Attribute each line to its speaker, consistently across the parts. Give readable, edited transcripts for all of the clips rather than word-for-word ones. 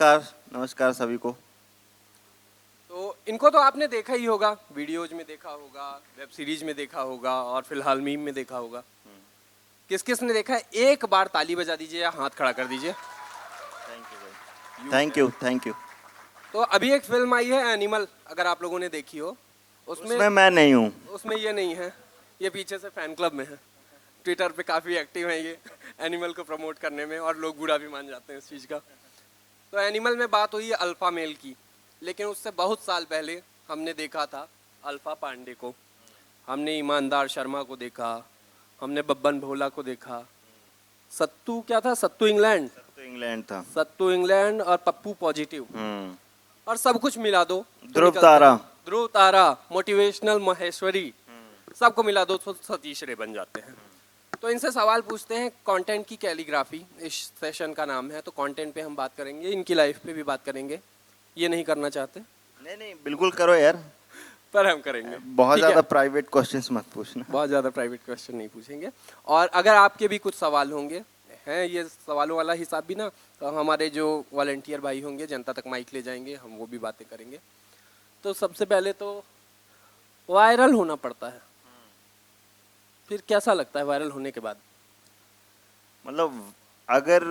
Speaker 1: नमस्कार नमस्कार सभी को।
Speaker 2: तो इनको तो आपने देखा ही होगा, वीडियोज में देखा होगा, वेब सीरीज में देखा होगा और फिलहाल मीम में देखा होगा। किस किस ने देखा है? एक बार ताली बजा दीजिए या हाथ खड़ा कर दीजिए।
Speaker 1: थैंक यू भाई। Thank you.
Speaker 2: तो अभी एक फिल्म आई है एनिमल, अगर आप लोगों ने देखी हो। उसमें
Speaker 1: उसमें मैं नहीं हूँ।
Speaker 2: उसमें ये नहीं है, ये पीछे से फैन क्लब में है। ट्विटर पे काफ़ी एक्टिव है ये एनिमल को प्रमोट करने में, और लोग बुरा भी मान जाते हैं इस चीज़ का। तो एनिमल में बात हुई है अल्फ़ा मेल की, लेकिन उससे बहुत साल पहले हमने देखा था अल्फ़ा पांडे को, हमने ईमानदार शर्मा को देखा, हमने बब्बन भोला को देखा, सत्तू क्या था, सत्तू इंग्लैंड,
Speaker 1: तो इंग्लैंड था।
Speaker 2: सत्तू इंग्लैंड और पप्पू पॉजिटिव, और सब कुछ मिला दो तो
Speaker 1: ध्रुव
Speaker 2: निकलता
Speaker 1: तारा।
Speaker 2: है ध्रुव तारा, मोटिवेशनल महेश्वरी, सबको मिला दो तो सतीश रे बन जाते हैं। तो इनसे सवाल पूछते हैं, कंटेंट की कैलीग्राफी इस सेशन का नाम है, तो कंटेंट पे हम बात करेंगे, इनकी लाइफ पे भी बात करेंगे। ये नहीं करना चाहते
Speaker 1: नहीं बिल्कुल करो यार।
Speaker 2: पर हम करेंगे।
Speaker 1: बहुत
Speaker 2: ठीक है?
Speaker 1: ज़्यादा प्राइवेट क्वेश्चंस मत पूछना।
Speaker 2: बहुत ज़्यादा प्राइवेट क्वेश्चन नहीं पूछेंगे। और अगर आपके भी कुछ सवाल होंगे, हैं ये सवालों वाला हिसाब भी ना, तो हमारे जो वॉलंटियर भाई होंगे जनता तक माइक ले जाएंगे, हम वो भी बातें करेंगे। तो सबसे पहले तो वायरल होना पड़ता है, फिर कैसा लगता है वायरल होने के बाद?
Speaker 1: मतलब अगर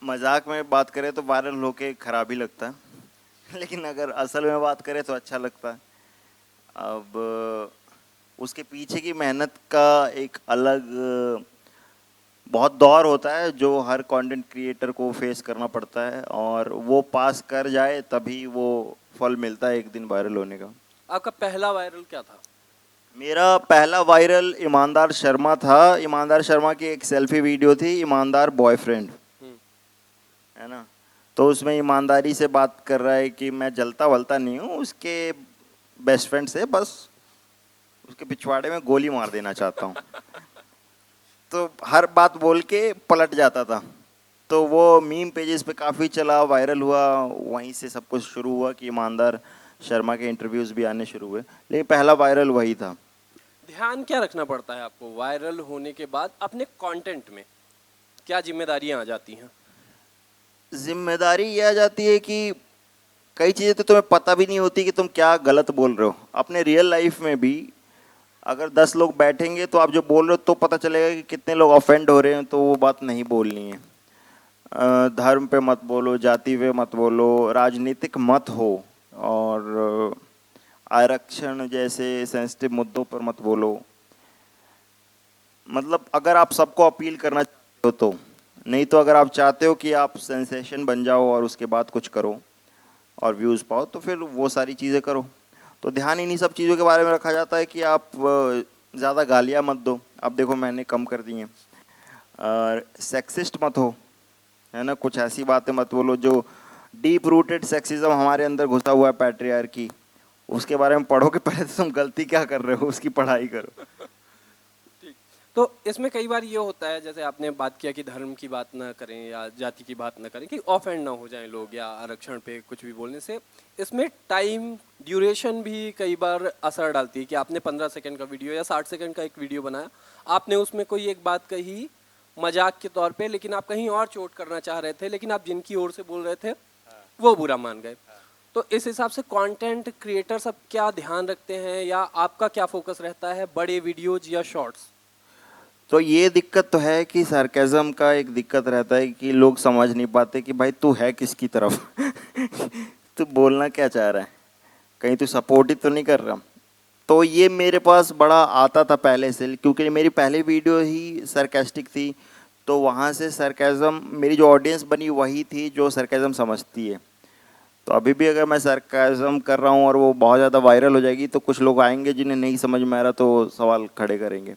Speaker 1: मजाक में बात करें तो वायरल होके खराब ही लगता है लेकिन अगर असल में बात करें तो अच्छा लगता है। अब उसके पीछे की मेहनत का एक अलग बहुत दौर होता है जो हर कंटेंट क्रिएटर को फेस करना पड़ता है, और वो पास कर जाए तभी वो फल मिलता है एक दिन वायरल होने का।
Speaker 2: आपका पहला वायरल क्या था?
Speaker 1: मेरा पहला वायरल ईमानदार शर्मा था। ईमानदार शर्मा की एक सेल्फी वीडियो थी, ईमानदार बॉयफ्रेंड, है ना। तो उसमें ईमानदारी से बात कर रहा है कि मैं जलता वलता नहीं हूँ, उसके बेस्ट फ्रेंड से बस उसके पिछवाड़े में गोली मार देना चाहता हूँ तो हर बात बोल के पलट जाता था। तो वो मीम पेजेस पे काफ़ी चला, वायरल हुआ, वहीं से सब कुछ शुरू हुआ कि ईमानदार शर्मा के इंटरव्यूज़ भी आने शुरू हुए, लेकिन पहला वायरल वही था।
Speaker 2: ध्यान क्या रखना पड़ता है आपको वायरल होने के बाद? अपने कंटेंट में क्या जिम्मेदारियां आ जाती हैं?
Speaker 1: जिम्मेदारी ये आ जाती है कि कई चीज़ें तो तुम्हें पता भी नहीं होती कि तुम क्या गलत बोल रहे हो। अपने रियल लाइफ में भी अगर 10 लोग बैठेंगे तो आप जो बोल रहे हो तो पता चलेगा कि कितने लोग ऑफेंड हो रहे हैं, तो वो बात नहीं बोलनी है। धर्म पे मत बोलो, जाति पे मत बोलो, राजनीतिक मत हो, और आरक्षण जैसे सेंसिटिव मुद्दों पर मत बोलो। मतलब अगर आप सबको अपील करना चाहते हो तो, नहीं तो अगर आप चाहते हो कि आप सेंसेशन बन जाओ और उसके बाद कुछ करो और व्यूज़ पाओ, तो फिर वो सारी चीज़ें करो। तो ध्यान इन्हीं सब चीज़ों के बारे में रखा जाता है कि आप ज़्यादा गालियाँ मत दो। अब देखो मैंने कम कर दी हैं। सेक्सिस्ट मत हो, है ना, कुछ ऐसी बातें मत बोलो जो डीप रूटेड सेक्सिज्म हमारे अंदर घुसा हुआ है, पैट्रियार्की, उसके बारे में पढ़ो कि पहले तो तुम गलती क्या कर रहे हो उसकी पढ़ाई करो।
Speaker 2: ठीक। तो इसमें कई बार ये होता है, जैसे आपने बात किया कि धर्म की बात ना करें या जाति की बात ना करें कि ऑफेंड ना हो जाएं लोग, या आरक्षण पे कुछ भी बोलने से। इसमें टाइम ड्यूरेशन भी कई बार असर डालती है कि आपने 15 सेकंड का वीडियो या 60 सेकंड का एक वीडियो बनाया, आपने उसमें कोई एक बात कही मजाक के तौर पे, लेकिन आप कहीं और चोट करना चाह रहे थे, लेकिन आप जिनकी ओर से बोल रहे थे वो बुरा मान गए। तो इस हिसाब से कंटेंट क्रिएटर सब क्या ध्यान रखते हैं, या आपका क्या फोकस रहता है, बड़े वीडियोज या शॉर्ट्स?
Speaker 1: तो ये दिक्कत तो है कि सरकेज़म का एक दिक्कत रहता है कि लोग समझ नहीं पाते कि भाई तू है किसकी तरफ तू बोलना क्या चाह रहा है, कहीं तू सपोर्ट ही तो नहीं कर रहा। तो ये मेरे पास बड़ा आता था पहले से, क्योंकि मेरी पहली वीडियो ही सरकास्टिक थी। तो वहाँ से सरकेज़म, मेरी जो ऑडियंस बनी वही थी जो सरकेज़म समझती है। तो अभी भी अगर मैं सरकाज़म कर रहा हूँ और वो बहुत ज़्यादा वायरल हो जाएगी तो कुछ लोग आएंगे जिन्हें नहीं समझ में आ रहा, तो सवाल खड़े करेंगे।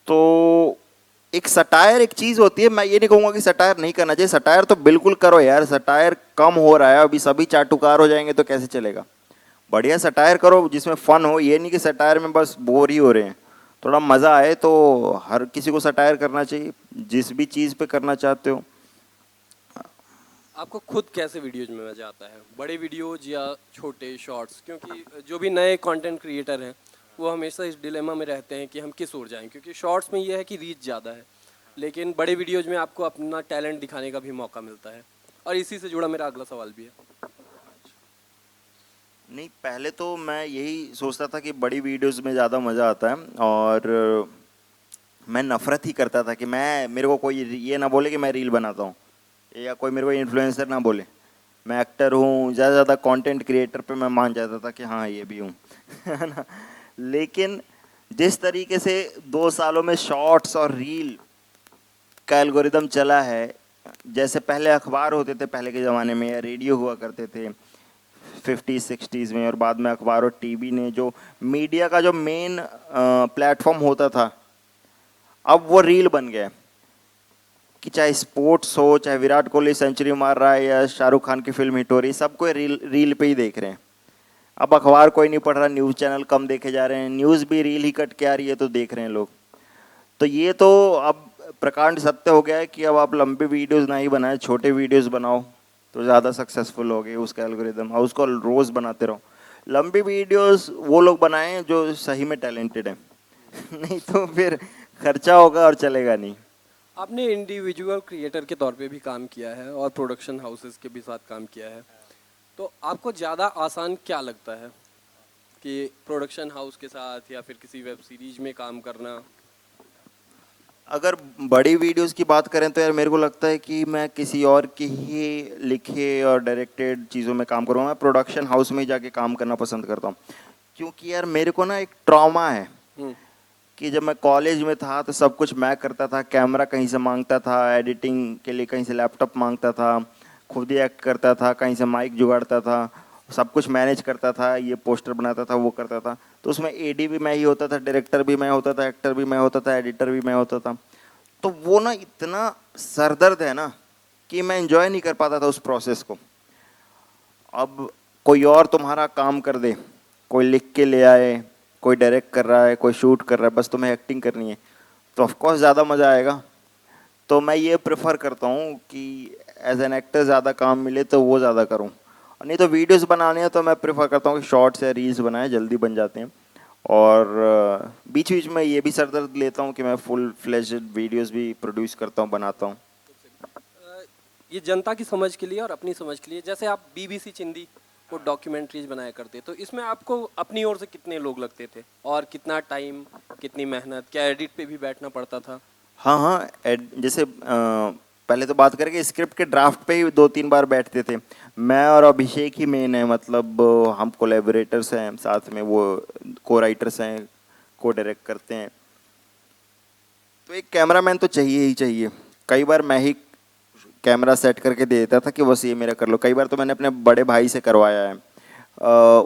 Speaker 1: तो एक सटायर एक चीज़ होती है, मैं ये नहीं कहूँगा कि सटायर नहीं करना चाहिए, सटायर तो बिल्कुल करो यार। सटायर कम हो रहा है, अभी सभी चाटुकार हो जाएंगे तो कैसे चलेगा। बढ़िया सटायर करो जिसमें फ़न हो, ये नहीं कि सटायर में बस बोर ही हो रहे हैं। थोड़ा मज़ा आए तो हर किसी को सटायर करना चाहिए, जिस भी चीज़ पे करना चाहते हो।
Speaker 2: आपको खुद कैसे वीडियोज में मजा आता है, बड़े वीडियोज या छोटे शॉर्ट्स? क्योंकि जो भी नए कंटेंट क्रिएटर हैं वो हमेशा इस डिलेमा में रहते हैं कि हम किस ओर जाएं, क्योंकि शॉर्ट्स में ये है कि रीच ज़्यादा है, लेकिन बड़े वीडियोज में आपको अपना टैलेंट दिखाने का भी मौका मिलता है। और इसी से जुड़ा मेरा अगला सवाल भी है।
Speaker 1: नहीं, पहले तो मैं यही सोचता था कि बड़ी वीडियोस में ज़्यादा मज़ा आता है, और मैं नफ़रत ही करता था कि मेरे को कोई ये ना बोले कि मैं रील बनाता हूँ, या कोई मेरे को इन्फ्लुएंसर ना बोले। मैं एक्टर हूँ, ज़्यादा ज़्यादा कंटेंट क्रिएटर पे मैं मान जाता था कि हाँ ये भी हूँ है ना। लेकिन जिस तरीके से 2 सालों में शॉर्ट्स और रील का एल्गोरिदम चला है, जैसे पहले अखबार होते थे पहले के ज़माने में, या रेडियो हुआ करते थे 50s 60s में, और बाद में अखबार और टीवी ने जो मीडिया का जो मेन प्लेटफॉर्म होता था, अब वो रील बन गया है। कि चाहे स्पोर्ट्स हो, चाहे विराट कोहली सेंचुरी मार रहा है या शाहरुख खान की फिल्म हिट हो रही, सबको रील रील पे ही देख रहे हैं। अब अखबार कोई नहीं पढ़ रहा, न्यूज़ चैनल कम देखे जा रहे हैं, न्यूज़ भी रील ही कट के आ रही है तो देख रहे हैं लोग। तो ये तो अब प्रकांड सत्य हो गया है कि अब आप लंबे वीडियोस ना ही बनाए, छोटे वीडियोस बनाओ तो ज़्यादा सक्सेसफुल हो गए उसका एल्गोरिदम, और उसको रोज़ बनाते रहो। लंबी वीडियोस वो लोग बनाएं जो सही में टैलेंटेड हैं नहीं तो फिर खर्चा होगा और चलेगा नहीं।
Speaker 2: आपने इंडिविजुअल क्रिएटर के तौर पे भी काम किया है और प्रोडक्शन हाउसेस के भी साथ काम किया है, तो आपको ज़्यादा आसान क्या लगता है कि प्रोडक्शन हाउस के साथ या फिर किसी वेब सीरीज में काम करना?
Speaker 1: अगर बड़ी वीडियोस की बात करें तो यार मेरे को लगता है कि मैं किसी और की ही लिखे और डायरेक्टेड चीज़ों में काम करूँगा। मैं प्रोडक्शन हाउस में ही जाके काम करना पसंद करता हूँ, क्योंकि यार मेरे को ना एक ट्रॉमा है
Speaker 2: हम्म।
Speaker 1: कि जब मैं कॉलेज में था तो सब कुछ मैं करता था, कैमरा कहीं से मांगता था, एडिटिंग के लिए कहीं से लैपटॉप मांगता था, खुद ही एक्ट करता था, कहीं से माइक जुगाड़ता था, सब कुछ मैनेज करता था, ये पोस्टर बनाता था, वो करता था। तो उसमें एडी भी मैं ही होता था, डायरेक्टर भी मैं होता था, एक्टर भी मैं होता था, एडिटर भी मैं होता था। तो वो ना इतना सरदर्द है ना कि मैं एंजॉय नहीं कर पाता था उस प्रोसेस को। अब कोई और तुम्हारा काम कर दे, कोई लिख के ले आए, कोई डायरेक्ट कर रहा है, कोई शूट कर रहा है, बस तुम्हें एक्टिंग करनी है, तो ऑफ कोर्स ज़्यादा मज़ा आएगा। तो मैं ये प्रेफर करता हूँ कि एज एन एक्टर ज़्यादा काम मिले तो वो ज़्यादा करूँ, और नहीं तो वीडियोस बनाने हैं तो मैं प्रेफर करता हूँ कि शॉर्ट्स या रील्स बनाएं, जल्दी बन जाते हैं। और बीच बीच में ये भी सरदर्द लेता हूँ कि मैं फुल फ्लेज्ड वीडियोस भी प्रोड्यूस करता हूँ, बनाता हूँ।
Speaker 2: ये जनता की समझ के लिए और अपनी समझ के लिए, जैसे आप बीबीसी चिंदी को डॉक्यूमेंट्रीज बनाया करते, तो इसमें आपको अपनी ओर से कितने लोग लगते थे और कितना टाइम, कितनी मेहनत, क्या एडिट पे भी बैठना पड़ता था?
Speaker 1: हाँ हाँ, जैसे पहले तो बात करें कि स्क्रिप्ट के ड्राफ्ट पे ही 2-3 बार बैठते थे। मैं और अभिषेक ही मेन है, मतलब हम कोलैबोरेटर्स हैं साथ में, वो को राइटर्स हैं, को डायरेक्ट करते हैं। तो एक कैमरामैन तो चाहिए ही चाहिए। कई बार मैं ही कैमरा सेट करके दे देता था कि बस ये मेरा कर लो। कई बार तो मैंने अपने बड़े भाई से करवाया है,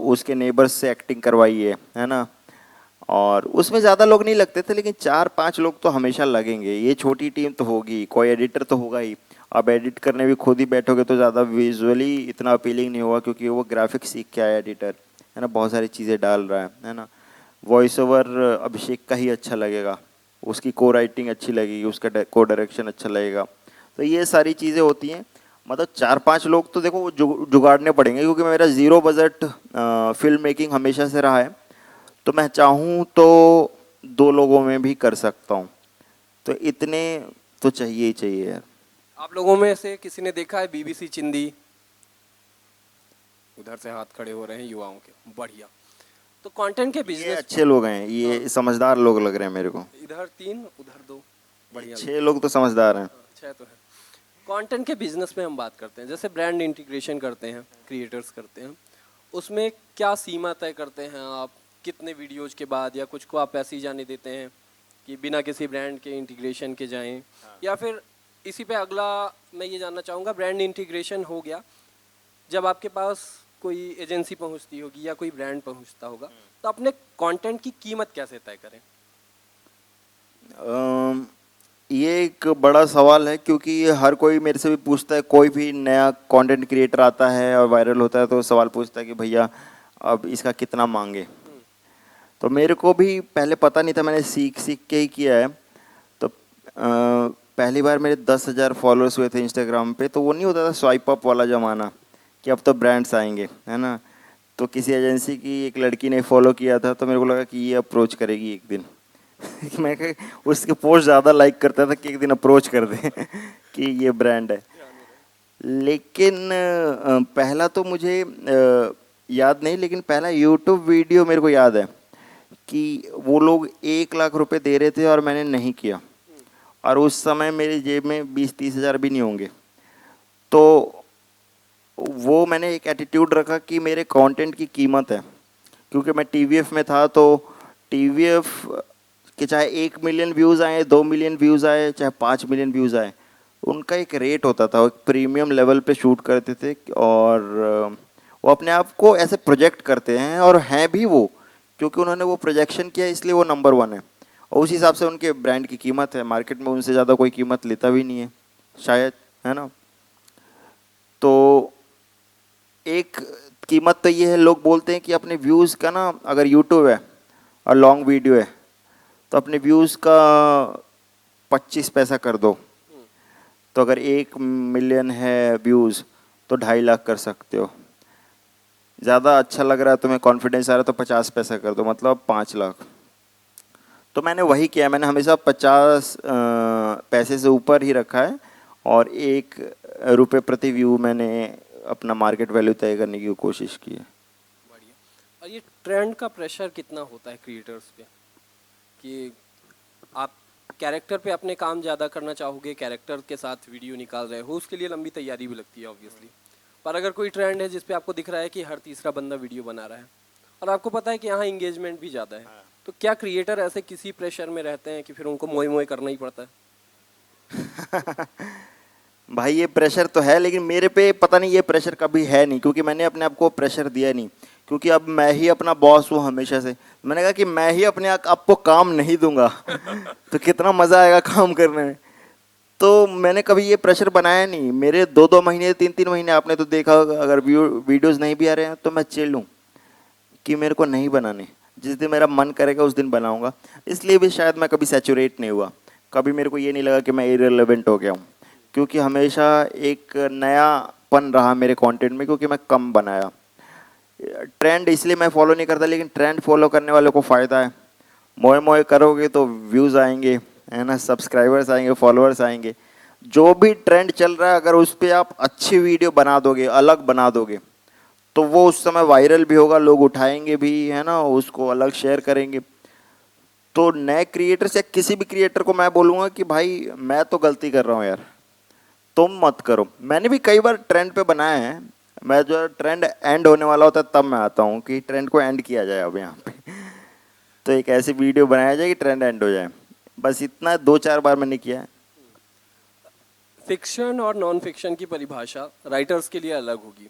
Speaker 1: उसके नेबर्स से एक्टिंग करवाई है ना। और उसमें ज़्यादा लोग नहीं लगते थे, लेकिन 4-5 लोग तो हमेशा लगेंगे। ये छोटी टीम तो होगी, कोई एडिटर तो होगा ही। अब एडिट करने भी खुद ही बैठोगे तो ज़्यादा विजुअली इतना अपीलिंग नहीं होगा, क्योंकि वो ग्राफिक्स सीख के आया एडिटर, है ना, बहुत सारी चीज़ें डाल रहा है ना। वॉइस ओवर अभिषेक का ही अच्छा लगेगा, उसकी को राइटिंग अच्छी लगेगी, उसका को डायरेक्शन अच्छा लगेगा। तो ये सारी चीज़ें होती हैं। मतलब 4-5 लोग तो देखो वो जुगाड़ने पड़ेंगे, क्योंकि मेरा ज़ीरो बजट फिल्म मेकिंग हमेशा से रहा है। तो मैं चाहूँ तो 2 लोगों में भी कर सकता हूँ, तो इतने तो चाहिए ही चाहिए यार।
Speaker 2: आप लोगों में से किसी ने देखा है बीबीसी चिंदी? उधर से हाथ खड़े हो रहे हैं युवाओं के, बढ़िया। तो कंटेंट के
Speaker 1: ये
Speaker 2: बिजनेस,
Speaker 1: अच्छे लोग हैं,
Speaker 2: हाँ,
Speaker 1: ये समझदार लोग लग रहे हैं मेरे को।
Speaker 2: इधर 3 उधर 2, बढ़िया।
Speaker 1: 6 लोग तो समझदार हैं।
Speaker 2: अच्छा तो है। कंटेंट के बिजनेस में हम बात करते हैं, जैसे ब्रांड इंटीग्रेशन करते हैं, क्रिएटर्स करते हैं, उसमें क्या सीमा तय करते हैं आप? कितने वीडियोज के बाद, या कुछ को आप ऐसे ही जाने देते हैं कि बिना किसी ब्रांड के इंटीग्रेशन के जाएं? या फिर इसी पे अगला मैं ये जानना चाहूँगा, ब्रांड इंटीग्रेशन हो गया, जब आपके पास कोई एजेंसी पहुँचती होगी या कोई ब्रांड पहुँचता होगा, तो अपने कंटेंट की कीमत कैसे तय करें?
Speaker 1: ये एक बड़ा सवाल है, क्योंकि हर कोई मेरे से भी पूछता है, कोई भी नया कंटेंट क्रिएटर आता है और वायरल होता है तो सवाल पूछता है कि भैया अब इसका कितना मांगे। तो मेरे को भी पहले पता नहीं था, मैंने सीख सीख के ही किया है। तो पहली बार मेरे 10,000 फॉलोअर्स हुए थे इंस्टाग्राम पे, तो वो नहीं होता था स्वाइप अप वाला ज़माना कि अब तो ब्रांड्स आएंगे, है ना। तो किसी एजेंसी की एक लड़की ने फॉलो किया था, तो मेरे को लगा कि ये अप्रोच करेगी एक दिन मैं उसके पोस्ट ज़्यादा लाइक करता था कि एक दिन अप्रोच कर दे कि ये ब्रांड है। लेकिन पहला तो मुझे याद नहीं, लेकिन पहला यूट्यूब वीडियो मेरे को याद है कि वो लोग 1 लाख रुपए दे रहे थे और मैंने नहीं किया, और उस समय मेरी जेब में 20-30 हज़ार भी नहीं होंगे। तो वो मैंने एक एटीट्यूड रखा कि मेरे कंटेंट की कीमत है, क्योंकि मैं टीवीएफ में था। तो टीवीएफ के चाहे 1 मिलियन व्यूज़ आए, 2 मिलियन व्यूज़ आए, चाहे 5 मिलियन व्यूज़ आए, उनका एक रेट होता था, वो एक प्रीमियम लेवल पे शूट करते थे, और वो अपने आप को ऐसे प्रोजेक्ट करते हैं, और हैं भी वो, क्योंकि उन्होंने वो प्रोजेक्शन किया इसलिए वो नंबर 1 है, और उस हिसाब से उनके ब्रांड की कीमत है। मार्केट में उनसे ज़्यादा कोई कीमत लेता भी नहीं है शायद, है ना। तो एक कीमत तो ये है, लोग बोलते हैं कि अपने व्यूज़ का ना, अगर यूट्यूब है और लॉन्ग वीडियो है तो अपने व्यूज़ का 25 पैसा कर दो। तो अगर 1 मिलियन है व्यूज़ तो 2.5 लाख कर सकते हो। ज़्यादा अच्छा लग रहा है, तुम्हें कॉन्फिडेंस आ रहा है, तो 50 पैसा कर दो, मतलब 5 लाख। तो मैंने वही किया, मैंने हमेशा 50 पैसे से ऊपर ही रखा है, और 1 रुपये प्रति व्यू मैंने अपना मार्केट वैल्यू तय करने की कोशिश की है।
Speaker 2: बढ़िया। और ये ट्रेंड का प्रेशर कितना होता है क्रिएटर्स पे, कि आप कैरेक्टर पे अपने काम ज़्यादा करना चाहोगे, कैरेक्टर के साथ वीडियो निकाल रहे हो, उसके लिए लंबी तैयारी भी लगती है ऑब्वियसली। पर अगर कोई ट्रेंड है जिस पे आपको दिख रहा है कि हर तीसरा बंदा वीडियो बना रहा है, और आपको पता है कि यहाँ इंगेजमेंट भी ज़्यादा है, तो क्या क्रिएटर ऐसे किसी प्रेशर में रहते हैं कि फिर उनको मोए मोए करना ही पड़ता है?
Speaker 1: भाई ये प्रेशर तो है, लेकिन मेरे पे पता नहीं ये प्रेशर कभी है नहीं, क्योंकि मैंने अपने आप को प्रेशर दिया नहीं, क्योंकि अब मैं ही अपना बॉस हूँ हमेशा से। मैंने कहा कि मैं ही अपने आप को काम नहीं दूंगा तो कितना मज़ा आएगा काम करने में। तो मैंने कभी ये प्रेशर बनाया नहीं। मेरे 2-2 महीने 3-3 महीने आपने तो देखा होगा, अगर वीडियोज़ नहीं भी आ रहे हैं तो मैं चिल हूँ कि मेरे को नहीं बनाने, जिस दिन मेरा मन करेगा उस दिन बनाऊंगा। इसलिए भी शायद मैं कभी सैचुरेट नहीं हुआ, कभी मेरे को ये नहीं लगा कि मैं इररिलेवेंट हो गया हूँ, क्योंकि हमेशा एक नयापन रहा मेरे कंटेंट में, क्योंकि मैं कम बनाया। ट्रेंड इसलिए मैं फॉलो नहीं करता, लेकिन ट्रेंड फॉलो करने वालों को फ़ायदा है। मोए मोए करोगे तो व्यूज़ आएंगे, है ना, सब्सक्राइबर्स आएंगे, फॉलोअर्स आएंगे। जो भी ट्रेंड चल रहा है, अगर उस पर आप अच्छी वीडियो बना दोगे, अलग बना दोगे, तो वो उस समय वायरल भी होगा, लोग उठाएंगे भी, है ना, उसको अलग शेयर करेंगे। तो नए क्रिएटर से किसी भी क्रिएटर को मैं बोलूँगा कि भाई मैं तो गलती कर रहा हूँ यार, तुम मत करो। मैंने भी कई बार ट्रेंड पे बनाया है। मैं जो ट्रेंड एंड होने वाला होता है तब मैं आता हूँ कि ट्रेंड को एंड किया जाए अब यहाँ पे तो एक ऐसी वीडियो बनाया जाए कि ट्रेंड एंड हो जाए, बस इतना 2-4 बार मैंने किया है।
Speaker 2: फिक्शन और नॉन फिक्शन की परिभाषा राइटर्स के लिए अलग होगी।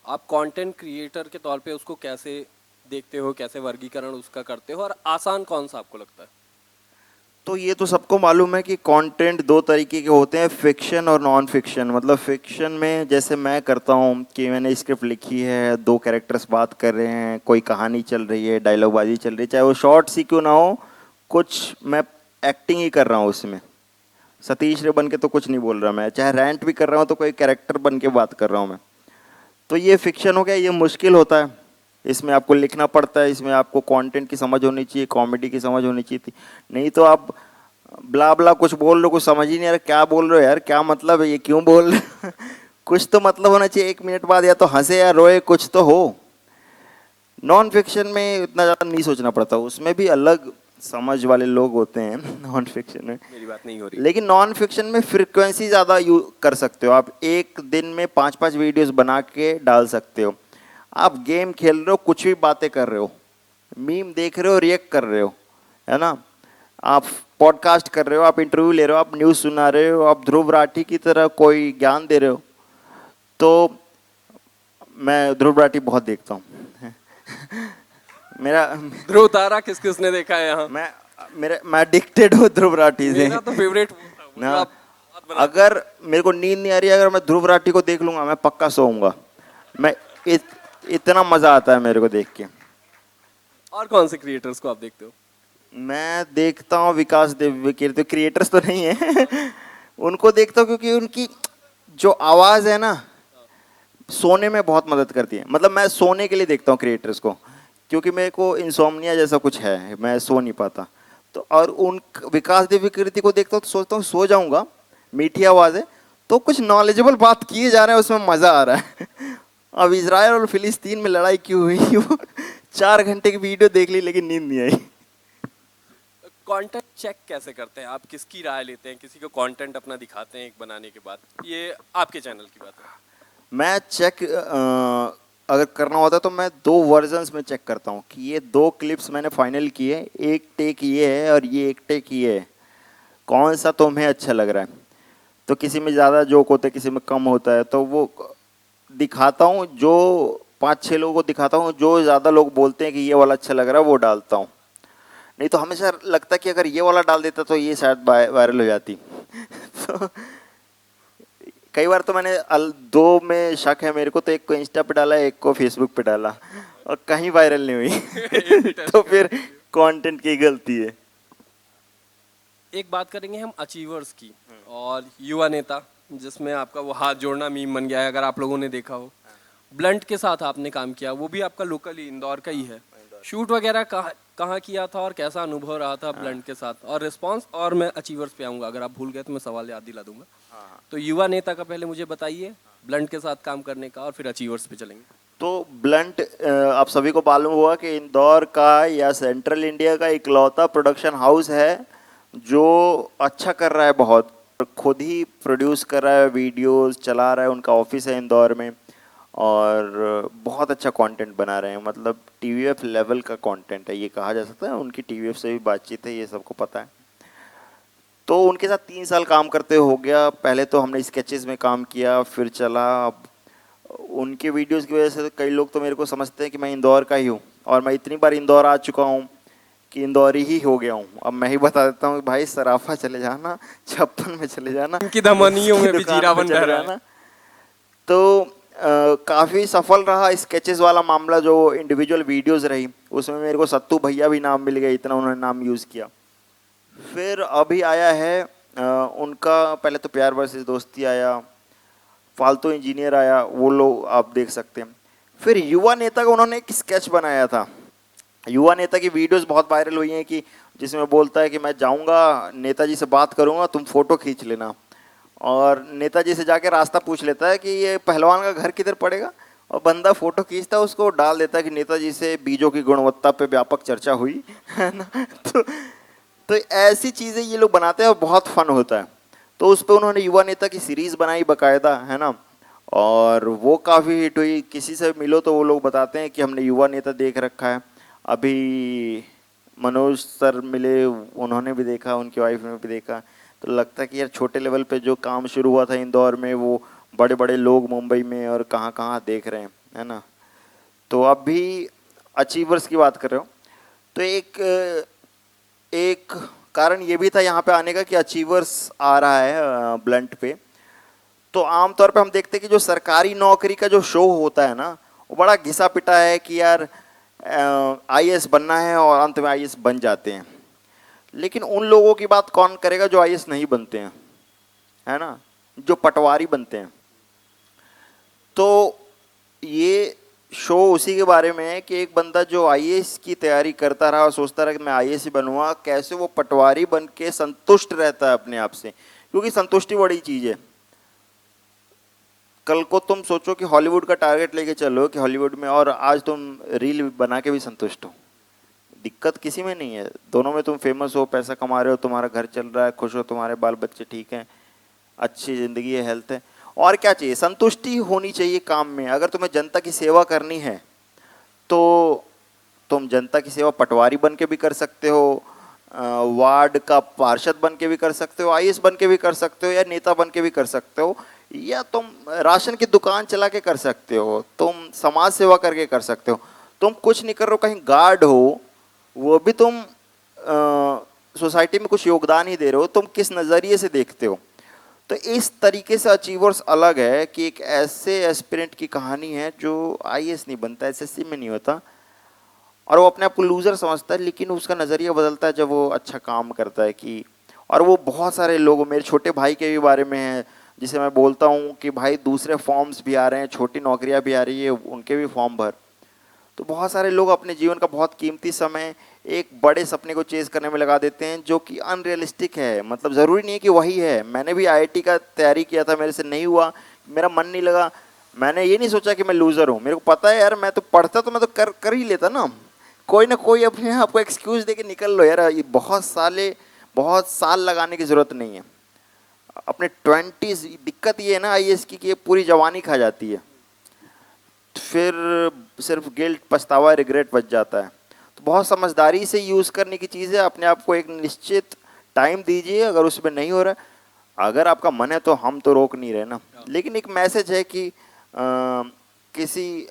Speaker 2: आप कंटेंट क्रिएटर के तौर पे उसको कैसे देखते हो, कैसे वर्गीकरण उसका करते हो, और आसान कौन सा आपको लगता है?
Speaker 1: तो ये तो सबको मालूम है कि कंटेंट 2 तरीके के होते हैं, फिक्शन और नॉन फिक्शन। मतलब फिक्शन में जैसे मैं करता हूँ कि मैंने स्क्रिप्ट लिखी है, 2 कैरेक्टर्स बात कर रहे हैं, कोई कहानी चल रही है, डायलॉगबाजी चल रही है, चाहे वो शॉर्ट सी क्यों ना हो, कुछ मैं एक्टिंग ही कर रहा हूँ उसमें। सतीश रे बन के तो कुछ नहीं बोल रहा मैं, चाहे रैंट भी कर रहा हूँ तो कोई कैरेक्टर बन के बात कर रहा हूँ मैं। तो ये फिक्शन हो गया। ये मुश्किल होता है, इसमें आपको लिखना पड़ता है, इसमें आपको कंटेंट की समझ होनी चाहिए, कॉमेडी की समझ होनी चाहिए थी। नहीं तो आप ब्ला ब्ला कुछ बोल रहे हो, कुछ समझ ही नहीं आ रहा क्या बोल रहे हो यार, क्या मतलब है, ये क्यों बोल रहे हो कुछ तो मतलब होना चाहिए। 1 मिनट बाद या तो हंसे या रोए, कुछ तो हो। नॉन फिक्शन में इतना ज़्यादा नहीं सोचना पड़ता, उसमें भी अलग समझ वाले लोग होते हैं नॉन फिक्शन में।
Speaker 2: मेरी बात नहीं हो रही।
Speaker 1: लेकिन नॉन फिक्शन में फ्रिक्वेंसी ज़्यादा यूज कर सकते हो आप, एक दिन में 5-5 वीडियोस बना के डाल सकते हो। आप गेम खेल रहे हो, कुछ भी बातें कर रहे हो, मीम देख रहे हो, रिएक्ट कर रहे हो, है ना, आप पॉडकास्ट कर रहे हो, आप इंटरव्यू ले रहे हो, आप न्यूज़ सुना रहे हो, आप ध्रुव राठी की तरह कोई ज्ञान दे रहे हो। तो मैं ध्रुव राठी बहुत देखता हूँ मेरा
Speaker 2: ध्रुव तारा किस किसने देखा है यहाँ?
Speaker 1: मैं एडिक्टेड हूँ ध्रुव राठी से।
Speaker 2: मेरा तो फेवरेट
Speaker 1: ना, अगर मेरे को नींद नहीं आ रही है, अगर मैं ध्रुव राठी को देख लूंगा मैं पक्का सोऊंगा। मैं इतना मजा आता है मेरे को देख के।
Speaker 2: और कौन से क्रिएटर्स को आप देखते हो?
Speaker 1: मैं देखता हूँ विकास देव कीर्ति, क्रिएटर्स तो नहीं है उनको देखता हूँ क्योंकि उनकी जो आवाज़ है ना, सोने में बहुत मदद करती है। मतलब मैं सोने के लिए देखता हूँ क्रिएटर्स को, क्योंकि मेरे को इंसोम्निया जैसा कुछ है, मैं सो नहीं पाता। तो और उन विकास देव कीर्ति को देखता हूँ तो सोचता हूँ सो जाऊँगा, मीठी आवाज़ है, तो कुछ नॉलेजेबल बात किए जा रहे हैं, उसमें मजा आ रहा है। अब इजराइल और फिलिस्तीन में लड़ाई क्यों हुई, वो 4 घंटे की वीडियो देख ली लेकिन नींद नहीं आई।
Speaker 2: कंटेंट चेक कैसे करते हैं आप, किसकी राय लेते हैं, किसी को कंटेंट अपना दिखाते हैं एक बनाने के बाद? ये आपके चैनल की बात है।
Speaker 1: मैं चेक अगर करना होता है तो मैं 2 वर्जन्स में चेक करता हूँ कि ये 2 क्लिप्स मैंने फाइनल किए, एक टेक ये है और ये एक टेक ये है, कौन सा तुम्हें अच्छा लग रहा है। तो किसी में ज़्यादा जोक होता है, किसी में कम होता है, तो वो दिखाता हूँ। जो 5-6 लोगों को दिखाता हूँ, जो ज़्यादा लोग बोलते हैं कि ये वाला अच्छा लग रहा है वो डालता हूँ। नहीं तो हमेशा लगता है कि अगर ये वाला डाल देता तो ये शायद वायरल हो जाती। तो कई बार तो मैंने 2 में शक है मेरे को, तो एक को इंस्टा पे डाला, एक को फेसबुक पे डाला और कहीं वायरल नहीं हुई। तो फिर कंटेंट की गलती है।
Speaker 2: एक बात करेंगे हम अचीवर्स की और युवा नेता, जिसमें आपका वो हाथ जोड़ना मीम बन गया है, अगर आप लोगों ने देखा हो। ब्लंट के साथ आपने काम किया, वो भी आपका लोकल ही इंदौर का ही है। शूट वगैरह कहाँ कहाँ किया था और कैसा अनुभव रहा था ब्लंट के साथ और रिस्पांस? और मैं अचीवर्स पे आऊँगा, अगर आप भूल गए तो मैं सवाल याद दिला दूंगा। तो युवा नेता का पहले मुझे बताइए, ब्लंट के साथ काम करने का, और फिर अचीवर्स पे चलेंगे।
Speaker 1: तो ब्लंट आप सभी को मालूम हुआ कि इंदौर का या सेंट्रल इंडिया का इकलौता प्रोडक्शन हाउस है जो अच्छा कर रहा है, बहुत खुद ही प्रोड्यूस कर रहा है, वीडियोस चला रहा है, उनका ऑफिस है इंदौर में और बहुत अच्छा कंटेंट बना रहे हैं। मतलब टीवीएफ लेवल का कंटेंट है ये कहा जा सकता है। उनकी टीवीएफ से भी बातचीत है, ये सबको पता है। तो उनके साथ 3 साल काम करते हो गया। पहले तो हमने स्केचेस में काम किया, फिर चला। अब उनके वीडियोस की वजह से कई लोग तो मेरे को समझते हैं कि मैं इंदौर का ही हूँ, और मैं इतनी बार इंदौर आ चुका हूँ कि इंदौरी ही हो गया हूँ। अब मैं ही बता देता हूँ, भाई सराफा चले जाना, 56 में चले जाना,
Speaker 2: इनकी धमनियों में भी
Speaker 1: दुकान
Speaker 2: जीरा
Speaker 1: पे
Speaker 2: बन
Speaker 1: चले
Speaker 2: रहा है।
Speaker 1: जाना। तो काफ़ी सफल रहा स्केचेस वाला मामला। जो इंडिविजुअल वीडियोस रही उसमें मेरे को सत्तू भैया भी नाम मिल गया, इतना उन्होंने नाम यूज़ किया। फिर अभी आया है उनका, पहले तो प्यार वर्सेस दोस्ती आया, फालतू इंजीनियर आया, वो लोग आप देख सकते हैं। फिर युवा नेता का उन्होंने एक स्केच बनाया था। युवा नेता की वीडियोस बहुत वायरल हुई हैं कि जिसमें बोलता है कि मैं जाऊंगा नेताजी से बात करूंगा, तुम फोटो खींच लेना। और नेताजी से जाके रास्ता पूछ लेता है कि ये पहलवान का घर किधर पड़ेगा, और बंदा फोटो खींचता है, उसको डाल देता है कि नेताजी से बीजों की गुणवत्ता पे व्यापक चर्चा हुई, है ना। तो ऐसी चीज़ें ये लोग बनाते हैं और बहुत फन होता है। तो उस पर उन्होंने युवा नेता की सीरीज़ बनाई बाकायदा, है ना, और वो काफ़ी हिट हुई। किसी से मिलो तो वो लोग बताते हैं कि हमने युवा नेता देख रखा है। अभी मनोज सर मिले, उन्होंने भी देखा, उनकी वाइफ ने भी देखा। तो लगता है कि यार छोटे लेवल पे जो काम शुरू हुआ था इंदौर में, वो बड़े बड़े लोग मुंबई में और कहाँ कहाँ देख रहे हैं, है ना। तो अभी अचीवर्स की बात कर रहे हो, तो एक कारण ये भी था यहाँ पे आने का कि अचीवर्स आ रहा है ब्लंट पे। तो आमतौर पे हम देखते हैं कि जो सरकारी नौकरी का जो शो होता है ना, वो बड़ा घिसा पिटा है कि यार आईएएस बनना है और अंत में आईएएस बन जाते हैं। लेकिन उन लोगों की बात कौन करेगा जो आईएएस नहीं बनते हैं, है ना, जो पटवारी बनते हैं। तो ये शो उसी के बारे में है कि एक बंदा जो आईएएस की तैयारी करता रहा और सोचता रहा कि मैं आईएएस ही बनूंगा, कैसे वो पटवारी बन के संतुष्ट रहता है अपने आप से, क्योंकि संतुष्टि बड़ी चीज़ है। कल को तुम सोचो कि हॉलीवुड का टारगेट लेके चलो कि हॉलीवुड में, और आज तुम रील बना के भी संतुष्ट हो, दिक्कत किसी में नहीं है। दोनों में तुम फेमस हो, पैसा कमा रहे हो, तुम्हारा घर चल रहा है, खुश हो, तुम्हारे बाल बच्चे ठीक हैं, अच्छी ज़िंदगी है, हेल्थ है, और क्या चाहिए। संतुष्टि होनी चाहिए काम में। अगर तुम्हें जनता की सेवा करनी है तो तुम जनता की सेवा पटवारी बन के भी कर सकते हो, वार्ड का पार्षद बन के भी कर सकते हो, आईएएस बन के भी कर सकते हो, या नेता बन के भी कर सकते हो, या तुम राशन की दुकान चला के कर सकते हो, तुम समाज सेवा करके कर सकते हो। तुम कुछ नहीं कर रहे हो, कहीं गार्ड हो, वो भी तुम सोसाइटी में कुछ योगदान ही दे रहे हो। तुम किस नज़रिए से देखते हो। तो इस तरीके से अचीवर्स अलग है कि एक ऐसे एस्पिरेंट की कहानी है जो आईएएस नहीं बनता, एसएससी में नहीं होता, और वो अपने आप को लूज़र समझता है, लेकिन उसका नज़रिया बदलता है जब वो अच्छा काम करता है। कि और वो बहुत सारे लोग, मेरे छोटे भाई के भी बारे में है, जिसे मैं बोलता हूँ कि भाई दूसरे फॉर्म्स भी आ रहे हैं, छोटी नौकरियाँ भी आ रही है, उनके भी फॉर्म भर। तो बहुत सारे लोग अपने जीवन का बहुत कीमती समय एक बड़े सपने को चेस करने में लगा देते हैं जो कि अनरियलिस्टिक है। मतलब ज़रूरी नहीं है कि वही है। मैंने भी आईआईटी का तैयारी किया था, मेरे से नहीं हुआ, मेरा मन नहीं लगा। मैंने ये नहीं सोचा कि मैं लूज़र हूँ, मेरे को पता है यार मैं तो पढ़ता तो मैं तो कर ही लेता ना। कोई ना कोई अपने आप को एक्सक्यूज़ दे के निकल लो यार। ये बहुत साल लगाने की ज़रूरत नहीं है। अपने 20s, दिक्कत ये है ना आईएएस की कि ये पूरी जवानी खा जाती है, फिर सिर्फ गिल्ट, पछतावा, रिग्रेट बच जाता है। तो बहुत समझदारी से यूज़ करने की चीज़ है। अपने आप को एक निश्चित टाइम दीजिए, अगर उसमें नहीं हो रहा है, अगर आपका मन है तो हम तो रोक नहीं रहे ना। लेकिन एक मैसेज है कि किसी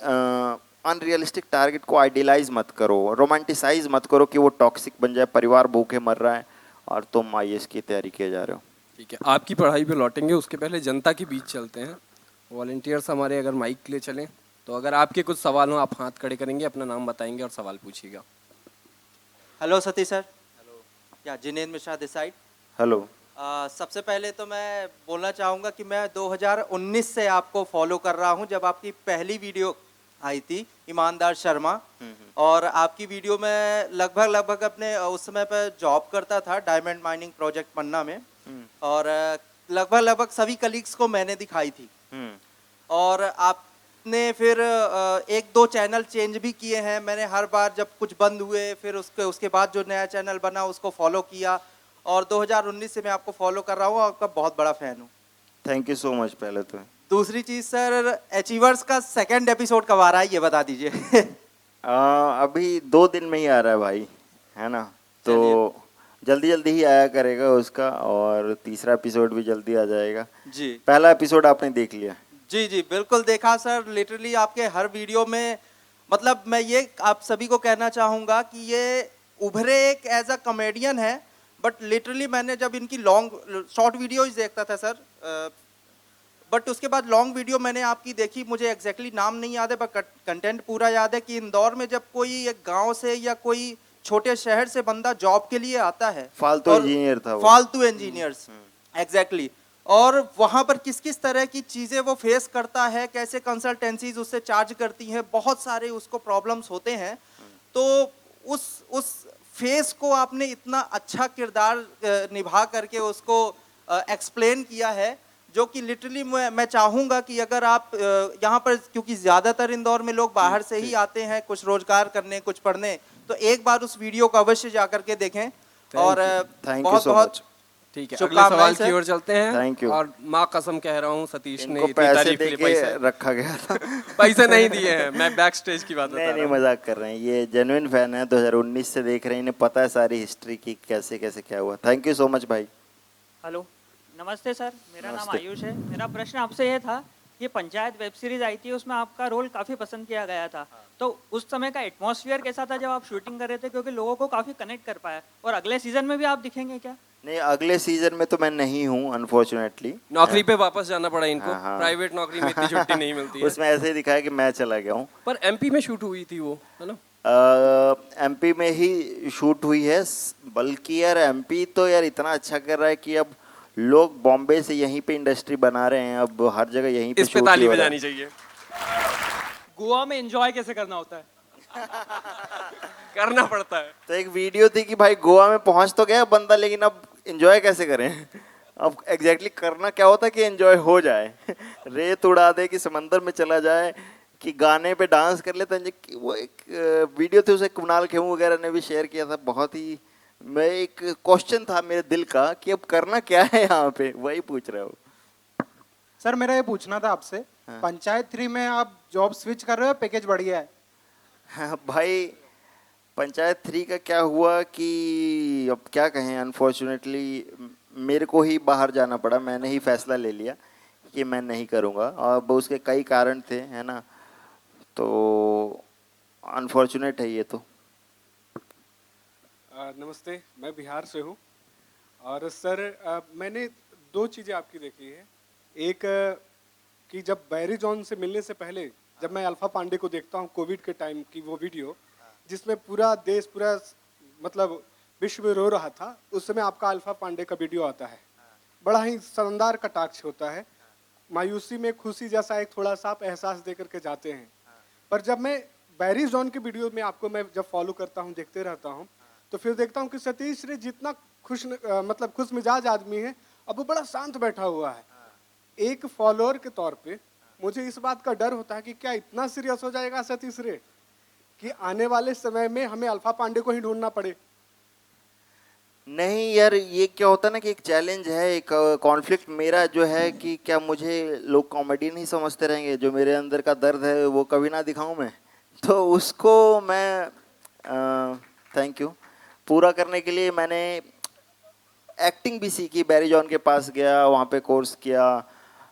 Speaker 1: अनरियलिस्टिक टारगेट को आइडियलाइज मत करो, रोमांटिसाइज मत करो कि वो टॉक्सिक बन जाए, परिवार भूखे मर रहा है और तुम आईएएस की तैयारी किए जा रहे हो।
Speaker 2: ठीक है, आपकी पढ़ाई पे लौटेंगे, उसके पहले जनता के बीच चलते हैं। वॉलंटियर्स हमारे अगर माइक ले चलें, तो अगर आपके कुछ सवाल हो आप हाथ खड़े करेंगे, अपना नाम बताएंगे और सवाल पूछिएगा।
Speaker 3: Hello Satish sir. हेलो। या Jinendra Mishra this side.
Speaker 1: Hello.
Speaker 3: सबसे पहले तो मैं बोलना चाहूँगा कि मैं 2019 से आपको फॉलो कर रहा हूँ, जब आपकी पहली वीडियो आई थी ईमानदार शर्मा। और आपकी वीडियो में लगभग अपने उस समय पर जॉब करता था डायमंड माइनिंग प्रोजेक्ट पन्ना में। और लगभग सभी कलीग्स को मैंने दिखाई थी। और आपने फिर एक दो चैनल चेंज भी किए हैं। मैंने हर बार जब कुछ बंद हुए फिर उसके बाद जो नया चैनल बना उसको फॉलो किया। और 2019 से मैं आपको फॉलो कर रहा हूँ, आपका बहुत बड़ा फैन हूँ।
Speaker 1: Thank you so much. पहले तो
Speaker 3: दूसरी चीज़ सर, अचीवर्स का सेकंड एपिसोड कब आ रहा है ये बता दीजिए।
Speaker 1: अभी 2 दिन में ही आ रहा है भाई, है ना। तो जल्दी जल्दी ही आया करेगा उसका, और तीसरा एपिसोड भी जल्दी आ जाएगा
Speaker 3: जी।
Speaker 1: पहला एपिसोड आपने देख लिया?
Speaker 3: जी जी बिल्कुल देखा सर। लिटरली आपके हर वीडियो में, मतलब मैं ये आप सभी को कहना चाहूँगा कि ये उभरे एक एज अ कॉमेडियन है। बट लिटरली मैंने जब इनकी लॉन्ग शॉर्ट वीडियोज देखता था सर, बट उसके बाद लॉन्ग वीडियो मैंने आपकी देखी, मुझे एग्जैक्टली नाम नहीं याद है पर कंटेंट पूरा याद है कि इंदौर में जब कोई एक गांव से या कोई छोटे शहर से बंदा जॉब के लिए आता है,
Speaker 1: फालतू इंजीनियर था वो।
Speaker 3: फालतू इंजीनियर्स, एग्जैक्टली। और वहाँ पर किस किस तरह की चीज़ें वो फेस करता है, कैसे कंसल्टेंसीज उससे चार्ज करती हैं, बहुत सारे उसको प्रॉब्लम्स होते हैं। तो उस फेस को आपने इतना अच्छा किरदार निभा करके उसको एक्सप्लेन किया है, जो कि लिटरली मैं चाहूँगा कि अगर आप यहाँ पर, क्योंकि ज़्यादातर इंदौर में लोग बाहर से ही आते हैं कुछ रोजगार करने, कुछ पढ़ने, तो एक बार उस वीडियो को अवश्य जा करके देखें। और बहुत बहुत
Speaker 2: ठीक है, अगले सवाल की ओर चलते हैं।
Speaker 1: Thank you.
Speaker 2: और माँ कसम कह रहा हूँ सतीश ने
Speaker 1: इनको
Speaker 2: इतनी
Speaker 1: पैसे
Speaker 2: तारीफ के
Speaker 1: दे
Speaker 2: लिए
Speaker 1: के रखा गया था।
Speaker 2: पैसे नहीं दिए हैं, मैं बैक स्टेज की बात बता
Speaker 1: नहीं
Speaker 2: रहा हूँ।
Speaker 1: मजाक कर रहे हैं, ये जेन्युइन फैन है, 2019 से देख रहे हैं, इन्हें पता है सारी हिस्ट्री की कैसे कैसे क्या हुआ। थैंक यू सो मच भाई।
Speaker 4: हेलो, नमस्ते सर, मेरा नाम
Speaker 1: नमस्ते।
Speaker 4: आयुष है। मेरा प्रश्न आपसे ये था, ये पंचायत वेब सीरीज आई थी, उसमें आपका रोल काफ़ी पसंद किया गया था। तो उस समय का एटमॉस्फेयर कैसा था जब आप शूटिंग कर रहे थे, क्योंकि लोगों को काफ़ी कनेक्ट कर पाया? और अगले सीजन में भी आप दिखेंगे क्या?
Speaker 1: नहीं, अगले सीजन में तो मैं नहीं हूँ अनफॉर्चुनेटली।
Speaker 2: नौकरी पे वापस जाना पड़ा इनको।
Speaker 1: हाँ, हाँ।
Speaker 2: प्राइवेट नौकरी में इतनी छुट्टी नहीं मिलती है।
Speaker 1: उसमें ऐसे ही दिखाया कि मैं चला गया हूँ।
Speaker 2: पर एमपी में शूट हुई थी वो, है ना?
Speaker 1: एमपी में ही शूट हुई है, बल्कि यार एमपी तो यार इतना अच्छा कर रहा है कि अब लोग बॉम्बे से यहीं पे इंडस्ट्री बना रहे हैं, अब हर जगह यहीं पे
Speaker 2: इस पे
Speaker 1: शूट
Speaker 2: ताली
Speaker 1: ही हो रहा है।
Speaker 2: बजानी चाहिए।
Speaker 4: गोवा में एंजॉय कैसे करना होता है?
Speaker 2: करना पड़ता है।
Speaker 1: तो एक वीडियो थी कि भाई गोवा में पहुंच तो गया बंदा, लेकिन अब एंजॉय कैसे करें। अब एग्जैक्टली करना क्या होता है कि एंजॉय हो जाए। रेत उड़ा दे, कि समंदर में चला जाए, कि गाने पे डांस कर लेते हैं। वो एक वीडियो थी, उसे कुणाल खेमू वगैरह ने भी शेयर किया था। बहुत ही, मैं एक क्वेश्चन था मेरे दिल का कि अब करना क्या है यहाँ पे, वही पूछ रहे हो।
Speaker 5: सर मेरा ये पूछना था आपसे,
Speaker 1: हाँ।
Speaker 5: पंचायत 3 में आप जॉब स्विच कर रहे हो, पैकेज बढ़ गया है?
Speaker 1: हाँ भाई, पंचायत 3 का क्या हुआ कि अब क्या कहें, अनफॉर्चुनेटली मेरे को ही बाहर जाना पड़ा। मैंने ही फैसला ले लिया कि मैं नहीं करूँगा, अब उसके कई कारण थे, है ना। तो अनफॉर्चुनेट है ये तो।
Speaker 6: नमस्ते, मैं बिहार से हूँ। और सर मैंने 2 चीज़ें आपकी देखी है। एक कि जब बैरी जॉन से मिलने से पहले जब मैं अल्फा पांडे को देखता हूँ कोविड के टाइम की वो वीडियो, जिसमें पूरा देश, पूरा मतलब विश्व रो रहा था, उस समय आपका अल्फा पांडे का वीडियो आता है। बड़ा ही शानदार कटाक्ष होता है, मायूसी में खुशी जैसा एक थोड़ा सा आप एहसास दे करके जाते हैं। पर जब मैं बैरी जॉन के वीडियो में आपको मैं जब फॉलो करता हूँ, देखते रहता हूँ, तो फिर देखता हूँ कि सतीश रे जितना मतलब खुश मिजाज आदमी है, अब वो बड़ा शांत बैठा हुआ है। एक फॉलोअर के तौर पे मुझे इस बात का डर होता है कि क्या इतना सीरियस हो जाएगा सतीश रे कि आने वाले समय में हमें अल्फा पांडे को ही ढूंढना पड़े।
Speaker 1: नहीं यार, ये क्या होता है ना कि एक चैलेंज है, एक कॉन्फ्लिक्ट मेरा जो है कि क्या मुझे लोग कॉमेडी नहीं समझते रहेंगे, जो मेरे अंदर का दर्द है वो कभी ना दिखाऊं मैं। तो उसको मैं थैंक यू पूरा करने के लिए मैंने एक्टिंग भी सीखी, बैरी जॉन के पास गया, वहाँ पे कोर्स किया।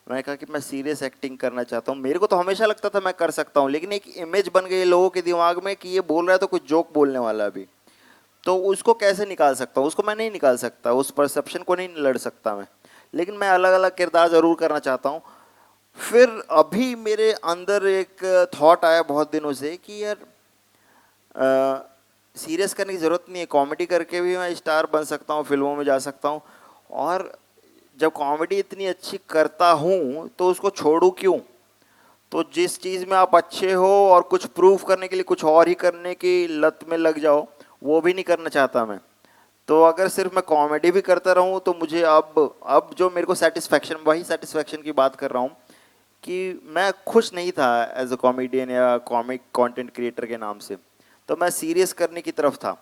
Speaker 1: मैंने कहा कि मैं सीरियस एक्टिंग करना चाहता हूँ। मेरे को तो हमेशा लगता था मैं कर सकता हूँ, लेकिन एक इमेज बन गई लोगों के दिमाग में कि ये बोल रहा है तो कुछ जोक बोलने वाला भी, तो उसको कैसे निकाल सकता हूँ? उसको मैं नहीं निकाल सकता, उस परसेप्शन को नहीं लड़ सकता मैं, लेकिन मैं अलग अलग किरदार ज़रूर करना चाहता हूँ। फिर अभी मेरे अंदर एक थॉट आया बहुत दिनों से कि यार सीरियस करने की ज़रूरत नहीं है, कॉमेडी करके भी मैं स्टार बन सकता हूँ, फिल्मों में जा सकता हूँ। और जब कॉमेडी इतनी अच्छी करता हूँ तो उसको छोड़ूं क्यों? तो जिस चीज़ में आप अच्छे हो और कुछ प्रूफ करने के लिए कुछ और ही करने की लत में लग जाओ, वो भी नहीं करना चाहता मैं। तो अगर सिर्फ मैं कॉमेडी भी करता रहूं तो मुझे अब जो मेरे को सेटिस्फैक्शन, वही सेटिस्फैक्शन की बात कर रहा हूं कि मैं खुश नहीं था एज अ कॉमेडियन या कॉमिक कंटेंट क्रिएटर के नाम से, तो मैं सीरियस करने की तरफ था।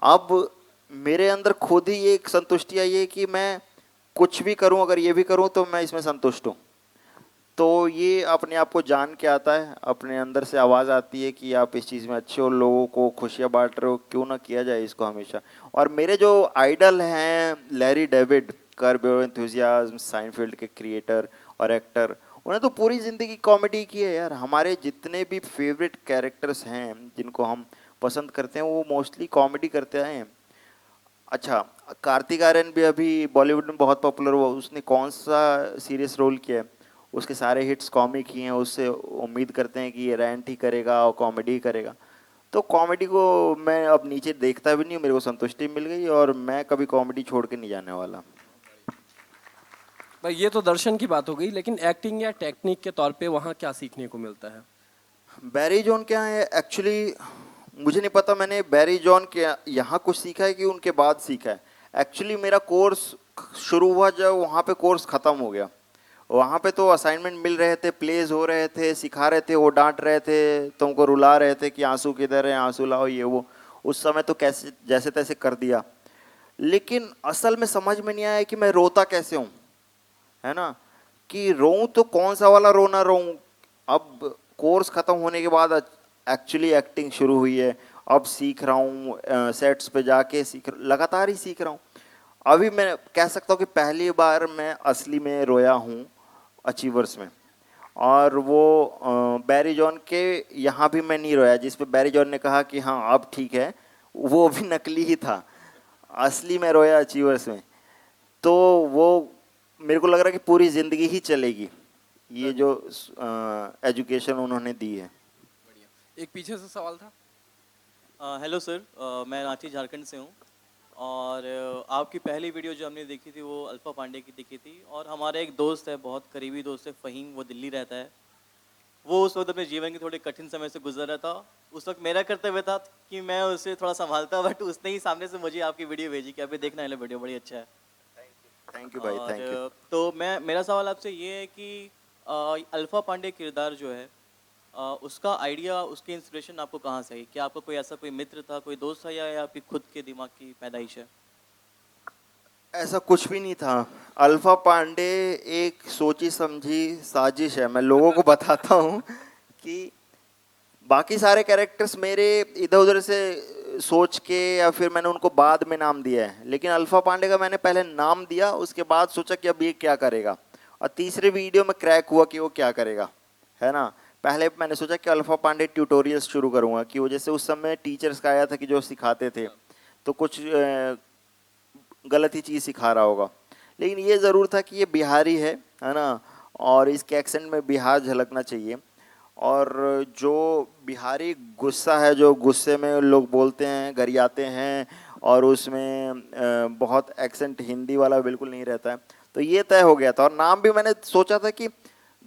Speaker 1: अब मेरे अंदर खुद ही एक संतुष्टि आई है कि मैं कुछ भी करूं, अगर ये भी करूं तो मैं इसमें संतुष्ट हूं। तो ये अपने आप को जान के आता है, अपने अंदर से आवाज़ आती है कि आप इस चीज़ में अच्छे हो, लोगों को खुशियाँ बांट रहे हो, क्यों ना किया जाए इसको हमेशा। और मेरे जो आइडल हैं Larry David, curb your enthusiasm, Seinfeld के क्रिएटर और एक्टर, उन्हें तो पूरी ज़िंदगी कॉमेडी की है यार। हमारे जितने भी फेवरेट कैरेक्टर्स हैं जिनको हम पसंद करते हैं वो मोस्टली कॉमेडी करते हैं। अच्छा, कार्तिक आर्यन भी अभी बॉलीवुड में बहुत पॉपुलर हुआ, उसने कौन सा सीरियस रोल किया है? उसके सारे हिट्स कॉमिक ही हैं, उससे उम्मीद करते हैं कि ये रैंट ही करेगा और कॉमेडी ही करेगा। तो कॉमेडी को मैं अब नीचे देखता भी नहीं हूँ, मेरे को संतुष्टि मिल गई और मैं कभी कॉमेडी छोड़ के नहीं जाने वाला।
Speaker 2: भाई ये तो दर्शन की बात हो गई, लेकिन एक्टिंग या टेक्निक के तौर पे वहाँ क्या सीखने को मिलता है?
Speaker 1: बैरी जॉन क्या है एक्चुअली मुझे नहीं पता, मैंने बैरी जॉन के यहाँ कुछ सीखा है कि उनके बाद सीखा है। एक्चुअली मेरा कोर्स शुरू हुआ जब वहाँ पे कोर्स ख़त्म हो गया। वहाँ पे तो असाइनमेंट मिल रहे थे, प्लेज हो रहे थे, सिखा रहे थे, वो डांट रहे थे, तुमको रुला रहे थे कि आंसू किधर है, आंसू लाओ, ये वो। उस समय तो कैसे जैसे तैसे कर दिया, लेकिन असल में समझ में नहीं आया कि मैं रोता कैसे हूँ, है ना, कि रोऊं तो कौन सा वाला रोना रोऊं। अब कोर्स ख़त्म होने के बाद एक्चुअली एक्टिंग शुरू हुई है, अब सीख रहा हूँ, सेट्स पे जाके लगातार ही सीख रहा हूँ। अभी मैं कह सकता हूँ कि पहली बार मैं असली में रोया हूँ अचीवर्स में, और वो बैरी जॉन के यहाँ भी मैं नहीं रोया, जिस पे बैरी जॉन ने कहा कि हाँ अब ठीक है, वो भी नकली ही था। असली में रोया अचीवर्स में। तो वो मेरे को लग रहा है कि पूरी ज़िंदगी ही चलेगी ये जो एजुकेशन उन्होंने दी है।
Speaker 2: एक पीछे से सवाल था।
Speaker 7: हेलो सर, मैं रांची झारखंड से हूँ और आपकी पहली वीडियो जो हमने देखी थी वो अल्फा पांडे की देखी थी। और हमारा एक दोस्त है, बहुत करीबी दोस्त है, फ़हीम, वो दिल्ली रहता है। वो उस वक्त अपने जीवन के थोड़े कठिन समय से गुजर रहा था। उस वक्त मेरा कर्तव्य था कि मैं उसे थोड़ा संभालता, बट उसने ही सामने से मुझे आपकी वीडियो भेजी कि अभी देखना है वीडियो, बड़ी अच्छा है।
Speaker 1: थैंक यू भाई, थैंक यू।
Speaker 7: तो मेरा सवाल आपसे ये है कि अल्फा पांडे किरदार जो है उसका आइडिया, उसकी इंस्पिरेशन आपको कहाँ से आई? क्या आपका कोई ऐसा कोई मित्र था, कोई दोस्त था, या आपकी खुद के दिमाग की पैदाइश है?
Speaker 1: ऐसा कुछ भी नहीं था। अल्फा पांडे एक सोची समझी साजिश है। मैं लोगों को बताता हूँ कि बाकी सारे कैरेक्टर्स मेरे इधर उधर से सोच के या फिर मैंने उनको बाद में नाम दिया है, लेकिन अल्फा पांडे का मैंने पहले नाम दिया, उसके बाद सोचा कि अब ये क्या करेगा, और तीसरे वीडियो में क्रैक हुआ कि वो क्या करेगा, है ना। पहले मैंने सोचा कि अल्फा पांडे ट्यूटोरियल्स शुरू करूँगा, कि वो जैसे उस समय टीचर्स का आया था कि जो सिखाते थे तो कुछ गलत ही चीज़ सिखा रहा होगा, लेकिन ये ज़रूर था कि ये बिहारी है ना, और इसके एक्सेंट में बिहार झलकना चाहिए। और जो बिहारी गुस्सा है, जो गुस्से में लोग बोलते हैं, गरियाते हैं, और उसमें बहुत एक्सेंट हिंदी वाला बिल्कुल नहीं रहता है, तो ये तय हो गया था। और नाम भी मैंने सोचा था कि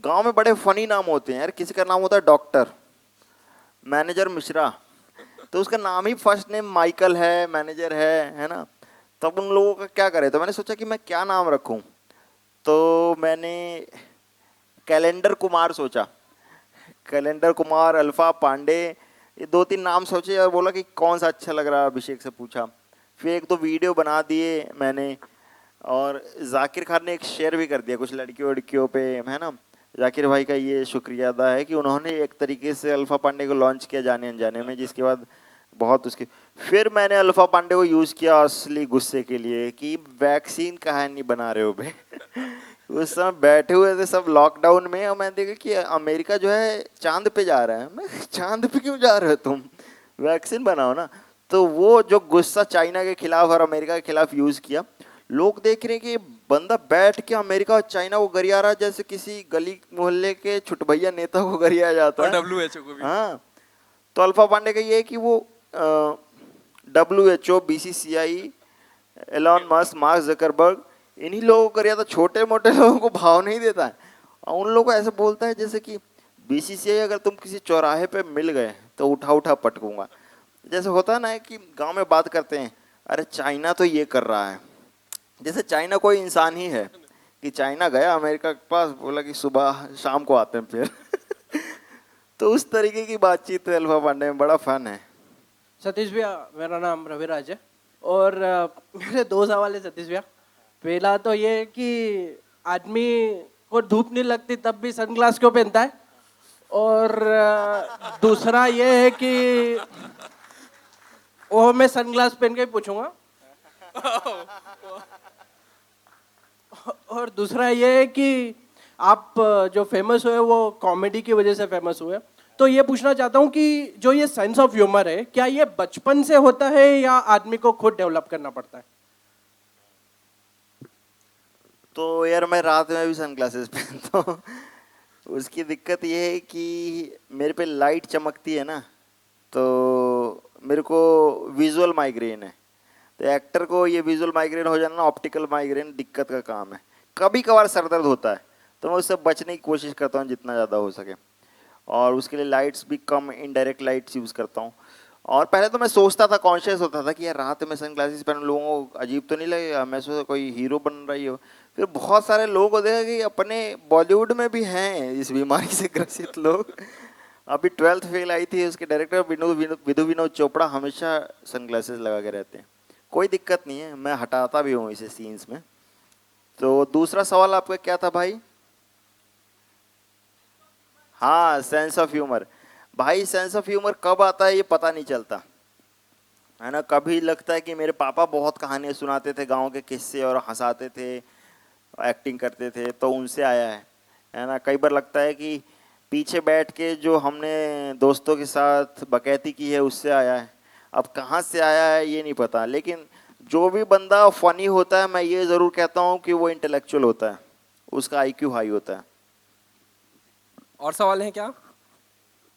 Speaker 1: गांव में बड़े फनी नाम होते हैं यार, किसी का नाम होता है डॉक्टर, मैनेजर मिश्रा, तो उसका नाम ही फर्स्ट नेम माइकल है, मैनेजर है ना। तब उन लोगों का क्या करे, तो मैंने सोचा कि मैं क्या नाम रखूं। तो मैंने कैलेंडर कुमार सोचा, कैलेंडर कुमार, अल्फा पांडे, ये 2-3 नाम सोचे और बोला कि कौन सा अच्छा लग रहा है, अभिषेक से पूछा। फिर 1-2 वीडियो बना दिए मैंने, और जाकिर खान ने एक शेयर भी कर दिया कुछ लड़कियों वड़कियों पे, है ना। जाकिर भाई का ये शुक्रिया अदा है कि उन्होंने एक तरीके से अल्फा पांडे को लॉन्च किया जाने अनजाने में, जिसके बाद बहुत उसके फिर मैंने अल्फा पांडे को यूज़ किया असली गुस्से के लिए कि वैक्सीन कहाँ नहीं बना रहे हो बे। उस समय बैठे हुए थे सब लॉकडाउन में, और मैंने देखा कि अमेरिका जो है चांद पे जा रहा है। मैं चांद पे क्यों जा रहे हो तुम, वैक्सीन बनाओ ना। तो वो जो गुस्सा चाइना के खिलाफ और अमेरिका के खिलाफ यूज़ किया, लोग देख रहे हैं कि बंदा बैठ के अमेरिका और चाइना को गरिया रहा है जैसे किसी गली मोहल्ले के छुटभैया नेता को गरिया जाता
Speaker 2: और
Speaker 1: है।
Speaker 2: WHO को भी।
Speaker 1: हाँ, तो अल्फा पांडे का ये है कि वो WHO, BCCI, Elon Musk, mark Zuckerberg, इन्हीं लोगों को गरिया था, छोटे मोटे लोगों को भाव नहीं देता है। और उन लोगों को ऐसे बोलता है जैसे कि BCCI अगर तुम किसी चौराहे पे मिल गए तो उठा उठा पटकूंगा। जैसे होता है ना कि गांव में बात करते हैं, अरे चाइना तो ये कर रहा है, जैसे चाइना कोई इंसान ही है कि चाइना गया अमेरिका के पास, बोला कि सुबह शाम को आते हैं फिर। तो उस तरीके की बातचीत है अल्फा पांडे में, बड़ा फन है।
Speaker 8: सतीश भैया, मेरा नाम रविराज है और मेरे 2 सवाल है सतीश भैया। पहला तो ये है कि आदमी को धूप नहीं लगती तब भी सनग्लास क्यों पहनता है, और दूसरा ये है कि वो मैं सनग्लास पहन के ही पूछूंगा। और दूसरा ये है कि आप जो फेमस हुए वो कॉमेडी की वजह से फेमस हुए, तो ये पूछना चाहता हूँ कि जो ये सेंस ऑफ ह्यूमर है, क्या ये बचपन से होता है या आदमी को खुद डेवलप करना पड़ता है?
Speaker 1: तो यार मैं रात में भी सनग्लासेस पहनता हूँ। उसकी दिक्कत ये है कि मेरे पे लाइट चमकती है ना, तो मेरे को विजुअल माइग्रेन है। तो एक्टर को ये विजुअल माइग्रेन हो जाना ना, ऑप्टिकल माइग्रेन दिक्कत का काम है। कभी कभार सर दर्द होता है, तो मैं उससे बचने की कोशिश करता हूँ जितना ज़्यादा हो सके, और उसके लिए लाइट्स भी कम, इनडायरेक्ट लाइट्स यूज़ करता हूँ। और पहले तो मैं सोचता था, कॉन्शियस होता था कि यार रात में सनग्लासेस पहन लोगों को अजीब तो नहीं लगेगा, मैं सोचा कोई हीरो बन रही हो। फिर बहुत सारे लोगों को देखा कि अपने बॉलीवुड में भी हैं इस बीमारी से ग्रसित लोग। अभी 12th फेल आई थी, उसके डायरेक्टर विधु विनोद चोपड़ा हमेशा सनग्लासेस लगा के रहते हैं। कोई दिक्कत नहीं है, मैं हटाता भी हूँ इसे सीन्स में। तो दूसरा सवाल आपका क्या था भाई? हाँ, सेंस ऑफ ह्यूमर। भाई सेंस ऑफ ह्यूमर कब आता है ये पता नहीं चलता है ना। कभी लगता है कि मेरे पापा बहुत कहानियाँ सुनाते थे, गांव के किस्से, और हंसाते थे, एक्टिंग करते थे, तो उनसे आया है ना। कई बार लगता है कि पीछे बैठ के जो हमने दोस्तों के साथ बकैती की है उससे आया है। अब कहाँ से आया है ये नहीं पता, लेकिन जो भी बंदा फनी होता है मैं ये ज़रूर कहता हूँ कि वो इंटेलेक्चुअल होता है, उसका IQ हाई होता है।
Speaker 2: और सवाल है क्या?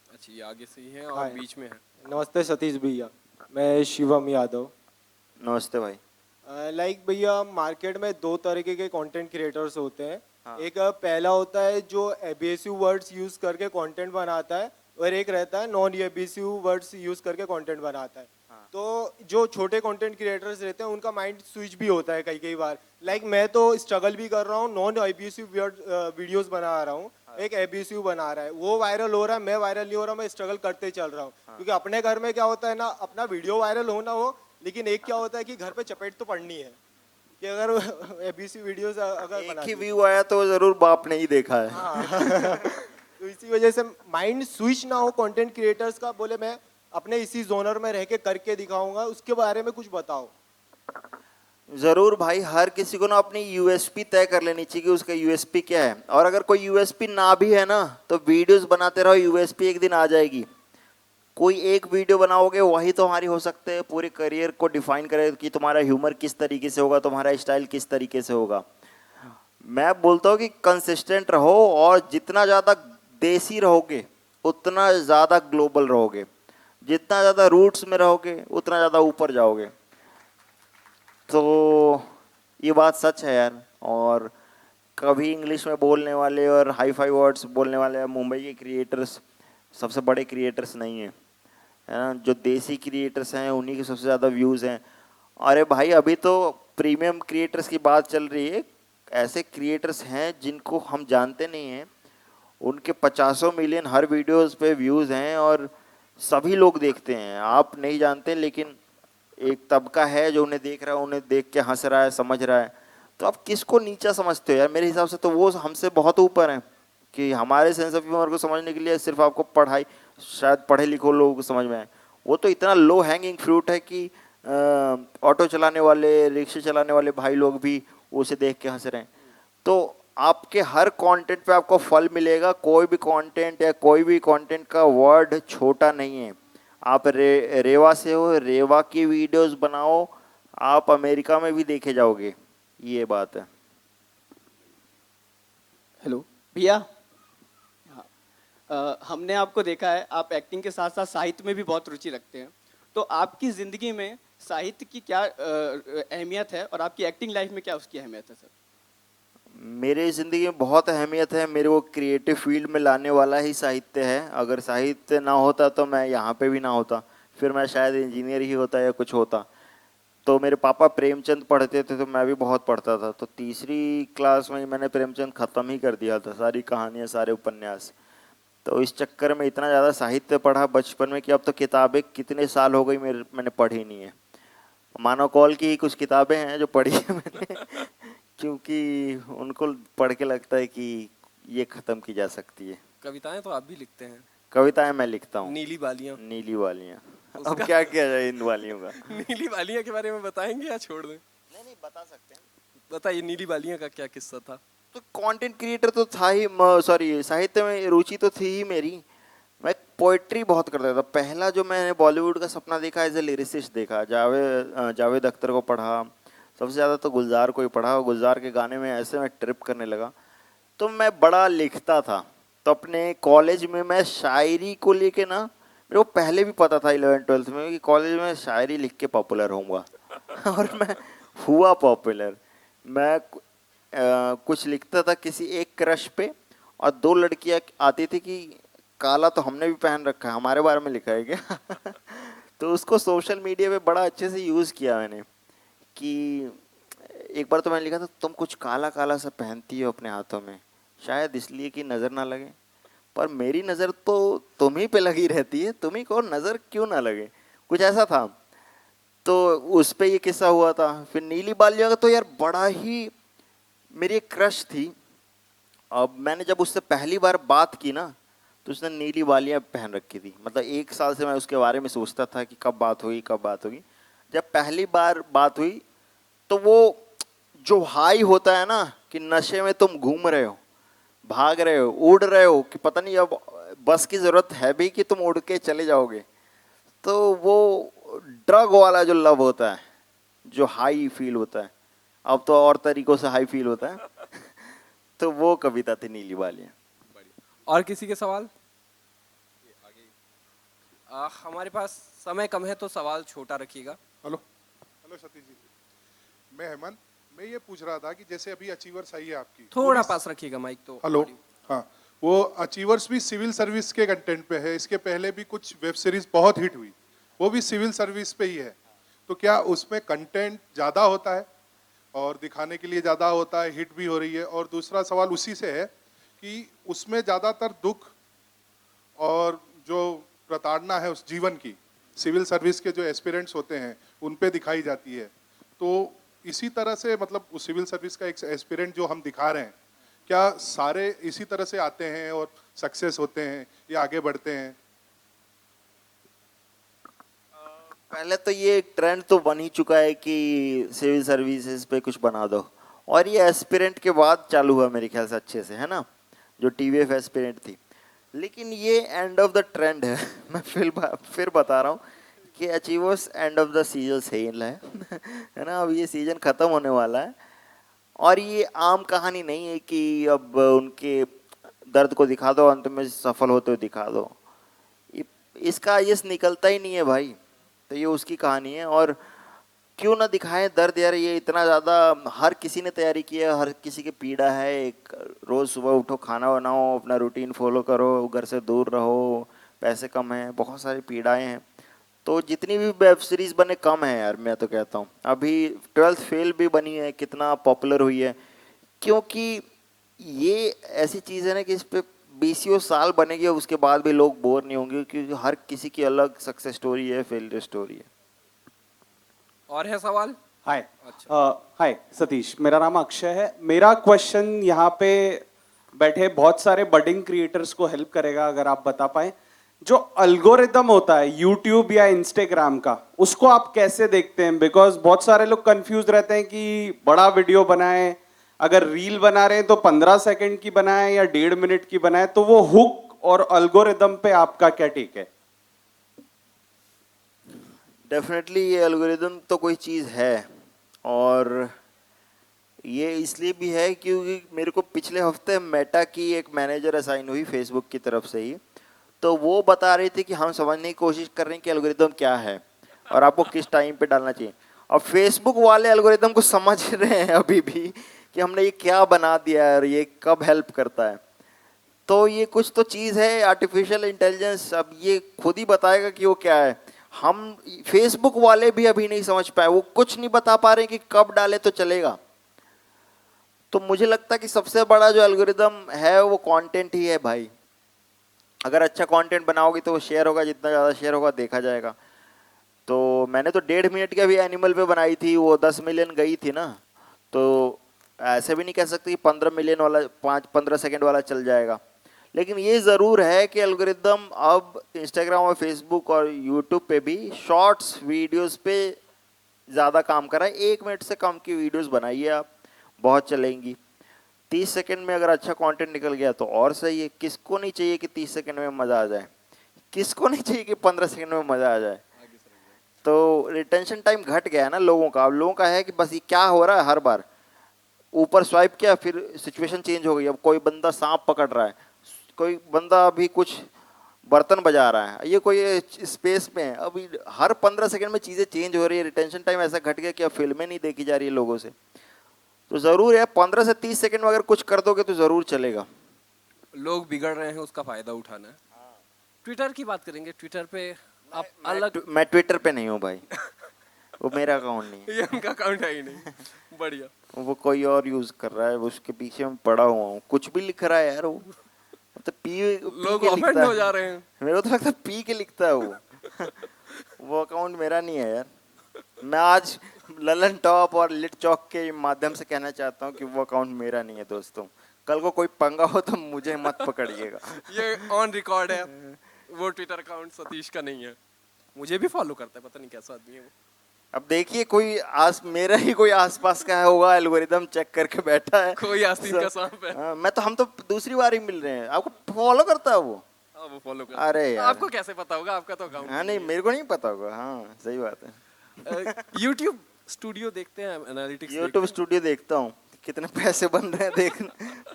Speaker 2: अच्छा, ये आगे से ही है और
Speaker 9: हाँ।
Speaker 2: बीच में है।
Speaker 9: नमस्ते सतीश भैया, मैं शिवम यादव।
Speaker 1: नमस्ते भाई।
Speaker 9: लाइक भैया, मार्केट में 2 तरीके के कंटेंट क्रिएटर्स होते हैं।
Speaker 1: हाँ।
Speaker 9: एक पहला होता है जो एब्रेसिव वर्ड्स यूज़ करके कंटेंट बनाता है, और एक रहता है नॉन एब्रेसिव वर्ड्स यूज़ करके कंटेंट बनाता है।
Speaker 1: हाँ।
Speaker 9: तो जो छोटे कंटेंट क्रिएटर्स रहते हैं उनका माइंड स्विच भी होता है कई कई बार। लाइक मैं तो स्ट्रगल भी कर रहा हूँ, नॉन एब्रेसिव वीडियोस बना रहा हूँ, एक एब्रेसिव बना रहा है, वो वायरल हो रहा है, मैं वायरल नहीं हो रहा, मैं स्ट्रगल करते चल रहा हूँ। क्योंकि अपने घर में क्या होता है ना, अपना वीडियो वायरल हो ना हो, लेकिन एक क्या होता है कि घर पे चपेट तो पड़नी है कि अगर एबीसी वीडियोस अगर
Speaker 1: एक
Speaker 9: बना
Speaker 1: ही
Speaker 9: दी।
Speaker 1: व्यू आया तो जरूर बाप ने ही देखा है।
Speaker 9: हाँ। तो इसी वजह से माइंड स्विच ना हो कंटेंट क्रिएटर्स का, बोले मैं अपने इसी जोनर में रह के करके दिखाऊंगा, उसके बारे में कुछ बताओ।
Speaker 1: जरूर भाई, हर किसी को ना अपनी यूएसपी तय कर लेनी चाहिए कि उसका यूएसपी क्या है। और अगर कोई यूएसपी ना भी है ना तो वीडियोस बनाते रहो, यूएसपी एक दिन आ जाएगी। कोई एक वीडियो बनाओगे वही तुम्हारी हो सकते है पूरे करियर को डिफाइन करे कि तुम्हारा ह्यूमर किस तरीके से होगा, तुम्हारा स्टाइल किस तरीके से होगा। मैं बोलता हूँ कि कंसिस्टेंट रहो, और जितना ज़्यादा देसी रहोगे उतना ज़्यादा ग्लोबल रहोगे, जितना ज़्यादा रूट्स में रहोगे उतना ज़्यादा ऊपर जाओगे। तो ये बात सच है यार। और कभी इंग्लिश में बोलने वाले और हाई फाई वर्ड्स बोलने वाले मुंबई के क्रिएटर्स सबसे बड़े क्रिएटर्स नहीं हैं। है ना। जो देसी क्रिएटर्स हैं उन्हीं के सबसे ज़्यादा व्यूज़ हैं। अरे भाई अभी तो प्रीमियम क्रिएटर्स की बात चल रही है। ऐसे क्रिएटर्स हैं जिनको हम जानते नहीं हैं, उनके 50 मिलियन हर वीडियोस पे व्यूज़ हैं और सभी लोग देखते हैं। आप नहीं जानते, लेकिन एक तबका है जो उन्हें देख रहा है, उन्हें देख के हंस रहा है, समझ रहा है। तो आप किसको नीचा समझते हो यार? मेरे हिसाब से तो वो हमसे बहुत ऊपर हैं कि हमारे सेंस ऑफ ह्यूमर को समझने के लिए सिर्फ आपको पढ़ाई, शायद पढ़े लिखो लोगों को समझ में आए। वो तो इतना लो हैंगिंग फ्रूट है कि ऑटो चलाने वाले, रिक्शे चलाने वाले भाई लोग भी उसे देख के हंस रहे हैं। तो आपके हर कंटेंट पे आपको फल मिलेगा। कोई भी कंटेंट या कोई भी कंटेंट का वर्ड छोटा नहीं है। आप रेवा से हो, रेवा की वीडियोस बनाओ, आप अमेरिका में भी देखे जाओगे, ये बात है।
Speaker 10: हेलो भैया। हमने आपको देखा है, आप एक्टिंग के साथ साथ साहित्य में भी बहुत रुचि रखते हैं। तो आपकी ज़िंदगी में साहित्य की क्या अहमियत है और आपकी एक्टिंग लाइफ में क्या उसकी अहमियत है सर?
Speaker 1: मेरे ज़िंदगी में बहुत अहमियत है। मेरे को क्रिएटिव फील्ड में लाने वाला ही साहित्य है। अगर साहित्य ना होता तो मैं यहाँ पे भी ना होता, फिर मैं शायद इंजीनियर ही होता या कुछ होता। तो मेरे पापा प्रेमचंद पढ़ते थे तो मैं भी बहुत पढ़ता था। तो तीसरी क्लास में ही मैंने प्रेमचंद ख़त्म ही कर दिया था, सारी कहानियाँ, सारे उपन्यास। तो इस चक्कर में इतना ज़्यादा साहित्य पढ़ा बचपन में कि अब तो किताबें कितने साल हो गई मैंने पढ़ी नहीं है। मानव कौल की ही कुछ किताबें हैं जो पढ़ी है मैंने क्योंकि उनको पढ़ के लगता है कि ये ख़त्म की जा सकती है।
Speaker 2: कविताएं तो आप भी लिखते हैं।
Speaker 1: कविताएं मैं लिखता हूँ।
Speaker 2: नीली बालियां।
Speaker 1: नीली वालियाँ। अब क्या किया जाए इन वालियों का?
Speaker 2: नीली बालियां के बारे में बताएंगे या छोड़ दें?
Speaker 1: नहीं बता सकते हैं।
Speaker 2: बताइए नीली बालियां का क्या किस्सा था?
Speaker 1: तो कंटेंट क्रिएटर तो था ही, सॉरी साहित्य में रुचि तो थी ही मेरी। मैं पोइट्री बहुत करता था। पहला जो मैंने बॉलीवुड का सपना देखा एज ए लिरिसिस्ट देखा, जावेद अख्तर को पढ़ा, सबसे ज़्यादा तो गुलजार को ही पढ़ा। गुलजार के गाने में ऐसे मैं ट्रिप करने लगा। तो मैं बड़ा लिखता था। तो अपने कॉलेज में मैं शायरी को लेके ना, मेरे को पहले भी पता था 11th-12th में कि कॉलेज में शायरी लिख के पॉपुलर होऊंगा और मैं हुआ पॉपुलर। मैं कुछ लिखता था किसी एक क्रश पे और 2 लड़कियां आती थी कि काला तो हमने भी पहन रखा है, हमारे बारे में लिखा है क्या तो उसको सोशल मीडिया पे बड़ा अच्छे से यूज़ किया मैंने। कि एक बार तो मैंने लिखा था, तुम कुछ काला काला सा पहनती हो अपने हाथों में, शायद इसलिए कि नज़र ना लगे। पर मेरी नज़र तो तुम ही पे लगी रहती है, तुम ही को नज़र क्यों ना लगे, कुछ ऐसा था। तो उस पे ये किस्सा हुआ था। फिर नीली बालियाँ का तो यार बड़ा ही मेरी एक क्रश थी। अब मैंने जब उससे पहली बार बात की ना, तो उसने नीली बालियाँ पहन रखी थी। मतलब 1 साल से मैं उसके बारे में सोचता था कि कब बात होगी कब बात होगी। जब पहली बार बात हुई तो वो जो हाई होता है ना कि नशे में तुम घूम रहे हो, भाग रहे हो, उड़ रहे हो कि पता नहीं अब बस की ज़रूरत है भी कि तुम उड़ के चले जाओगे। तो वो ड्रग वाला जो लव होता है, जो हाई फील होता है, अब तो और तरीक़ों से हाई फील होता है तो वो कविता थी नीली बालियाँ।
Speaker 2: और किसी के सवाल? हमारे पास समय कम है तो सवाल छोटा रखिएगा।
Speaker 11: हेलो हेलो सतीश जी, मैं हेमंत। मैं ये पूछ रहा था कि जैसे अभी अचीवर्स आई है आपकी,
Speaker 2: थोड़ा पास रखिएगा माइक तो।
Speaker 11: हेलो, हाँ, वो अचीवर्स भी सिविल सर्विस के कंटेंट पे है। इसके पहले भी कुछ वेब सीरीज बहुत हिट हुई, वो भी सिविल सर्विस पे ही है। तो क्या उसमें कंटेंट ज़्यादा होता है और दिखाने के लिए ज़्यादा होता है, हिट भी हो रही है? और दूसरा सवाल उसी से है कि उसमें ज़्यादातर दुख और जो प्रताड़ना है उस जीवन की, सिविल सर्विस के जो एस्पिरेंट्स होते हैं उन पे दिखाई जाती है। तो इसी तरह से मतलब उस सिविल सर्विस का एक एस्पिरेंट जो हम दिखा रहे हैं, क्या सारे इसी तरह से आते हैं और सक्सेस होते हैं या आगे बढ़ते हैं?
Speaker 1: पहले तो ये ट्रेंड तो बन ही चुका है कि सिविल सर्विसेज पे कुछ बना दो, और ये एस्पिरेंट के बाद चालू हुआ मेरे ख्याल से अच्छे से, है ना, जो टीवीएफ एस्पिरेंट थी। लेकिन ये एंड ऑफ द ट्रेंड है मैं फिर बता रहा हूँ कि achievers end of the season cell है ना। अब ये सीजन ख़त्म होने वाला है और ये आम कहानी नहीं है कि अब उनके दर्द को दिखा दो, अंत में सफल होते हुए दिखा दो। इसका यस निकलता ही नहीं है भाई, तो ये उसकी कहानी है। और क्यों ना दिखाएं दर्द यार, ये इतना ज़्यादा हर किसी ने तैयारी की है, हर किसी की पीड़ा है। एक रोज़ सुबह उठो, खाना बनाओ, अपना रूटीन फॉलो करो, घर से दूर रहो, पैसे कम हैं, बहुत सारी पीड़ाएं हैं। तो जितनी भी वेब सीरीज़ बने कम है यार, मैं तो कहता हूँ। अभी 12th फेल भी बनी है, कितना पॉपुलर हुई है, क्योंकि ये ऐसी चीज़ है ना कि इस पे 20 साल बनेगी और उसके बाद भी लोग बोर नहीं होंगे, क्योंकि हर किसी की अलग सक्सेस स्टोरी है, फेलियर स्टोरी है।
Speaker 2: और है सवाल?
Speaker 12: हाय हाय सतीश, मेरा नाम अक्षय है। मेरा क्वेश्चन यहाँ पे बैठे बहुत सारे बडिंग क्रिएटर्स को हेल्प करेगा अगर आप बता पाए। जो अल्गोरिदम होता है यूट्यूब या इंस्टाग्राम का, उसको आप कैसे देखते हैं? बिकॉज बहुत सारे लोग कंफ्यूज रहते हैं कि बड़ा वीडियो बनाए, अगर रील बना रहे हैं तो 15 सेकंड की बनाए या 1.5 मिनट की बनाए, तो वो हुक और अल्गोरिदम पे आपका क्या टेक है?
Speaker 1: डेफिनेटली ये एल्गोरिदम तो कोई चीज़ है, और ये इसलिए भी है क्योंकि मेरे को पिछले हफ्ते मेटा की एक मैनेजर असाइन हुई फेसबुक की तरफ से ही, तो वो बता रही थी कि हम समझने की कोशिश कर रहे हैं कि एल्गोरिदम क्या है और आपको किस टाइम पे डालना चाहिए। अब फेसबुक वाले एल्गोरिदम को समझ रहे हैं अभी भी कि हमने ये क्या बना दिया है और ये कब हेल्प करता है। तो ये कुछ तो चीज़ है, आर्टिफिशियल इंटेलिजेंस, अब ये खुद ही बताएगा कि वो क्या है। हम फेसबुक वाले भी अभी नहीं समझ पाए, वो कुछ नहीं बता पा रहे कि कब डाले तो चलेगा। तो मुझे लगता है कि सबसे बड़ा जो एल्गोरिदम है वो कंटेंट ही है भाई। अगर अच्छा कंटेंट बनाओगे तो वो शेयर होगा, जितना ज़्यादा शेयर होगा देखा जाएगा। तो मैंने तो 1.5 मिनट की अभी एनिमल पे बनाई थी, वो 10 मिलियन गई थी ना, तो ऐसे भी नहीं कह सकते कि 15 मिलियन वाला 15 सेकंड वाला चल जाएगा। लेकिन ये ज़रूर है कि एल्गोरिदम अब इंस्टाग्राम और फेसबुक और यूट्यूब पे भी शॉर्ट्स वीडियोस पे ज़्यादा काम कर रहा है। 1 मिनट से कम की वीडियोस बनाइए आप, बहुत चलेंगी। 30 सेकंड में अगर अच्छा कंटेंट निकल गया तो और सही है। किसको नहीं चाहिए कि 30 सेकंड में मज़ा आ जाए, किसको नहीं चाहिए कि 15 सेकंड में मज़ा आ जाए। तो रिटेंशन टाइम घट गया है ना लोगों का। अब लोगों का है कि बस ये क्या हो रहा है, हर बार ऊपर स्वाइप किया फिर सिचुएशन चेंज हो गई। अब कोई बंदा सांप पकड़ रहा है, कोई बंदा अभी कुछ बर्तन बजा रहा है, ये कोई स्पेस में है। अभी हर 15 सेकंड में चीज़ें चेंज हो रही है। रिटेंशन टाइम ऐसा घट गया कि अब फिल्में नहीं देखी जा रही है लोगों से। तो ज़रूर है 15 से 30 सेकंड में अगर कुछ कर दोगे तो ज़रूर चलेगा।
Speaker 2: लोग बिगड़ रहे हैं, उसका फायदा उठाना है। ट्विटर की बात करेंगे। ट्विटर पे आप अलग,
Speaker 1: मैं ट्विटर पे नहीं हूँ भाई, वो मेरा अकाउंट नहीं है।
Speaker 2: ये उनका अकाउंट है ही नहीं। बढ़िया।
Speaker 1: वो कोई और यूज़ कर रहा है, उसके पीछे मैं पड़ा हुआ हूँ। कुछ भी लिख रहा है यार वो, तो
Speaker 2: लोग ऑफेंड हो जा रहे हैं।
Speaker 1: मेरे को तो लगता है पी के लिखता है वो। वो अकाउंट मेरा नहीं है यार। मैं आज ललन टॉप और लिट चौक के माध्यम से कहना चाहता हूँ कि वो अकाउंट मेरा नहीं है दोस्तों। कल को कोई पंगा हो तो मुझे मत पकड़िएगा।
Speaker 2: ये ऑन रिकॉर्ड है, वो ट्विटर अकाउंट सतीश का नहीं है। मुझे भी फॉलो करता है, पता नहीं कैसा आदमी है वो।
Speaker 1: अब देखिए कोई मेरा ही कोई आसपास का है होगा, एल्गोरिदम चेक करके बैठा है।
Speaker 2: कोई आस्तीन का सांप है।
Speaker 1: हम तो दूसरी बार ही मिल रहे हैं। आपको फॉलो करता है वो?
Speaker 2: हाँ, वो फॉलो करता है।
Speaker 1: अरे यार,
Speaker 2: आपको कैसे पता होगा? आपका तो अकाउंट।
Speaker 1: हाँ नहीं, मेरे को नहीं पता होगा। हाँ सही बात है।
Speaker 2: यूट्यूब स्टूडियो देखते हैं, एनालिटिक्स
Speaker 1: यूट्यूब स्टूडियो देखता हूँ, कितने पैसे बन रहे हैं देख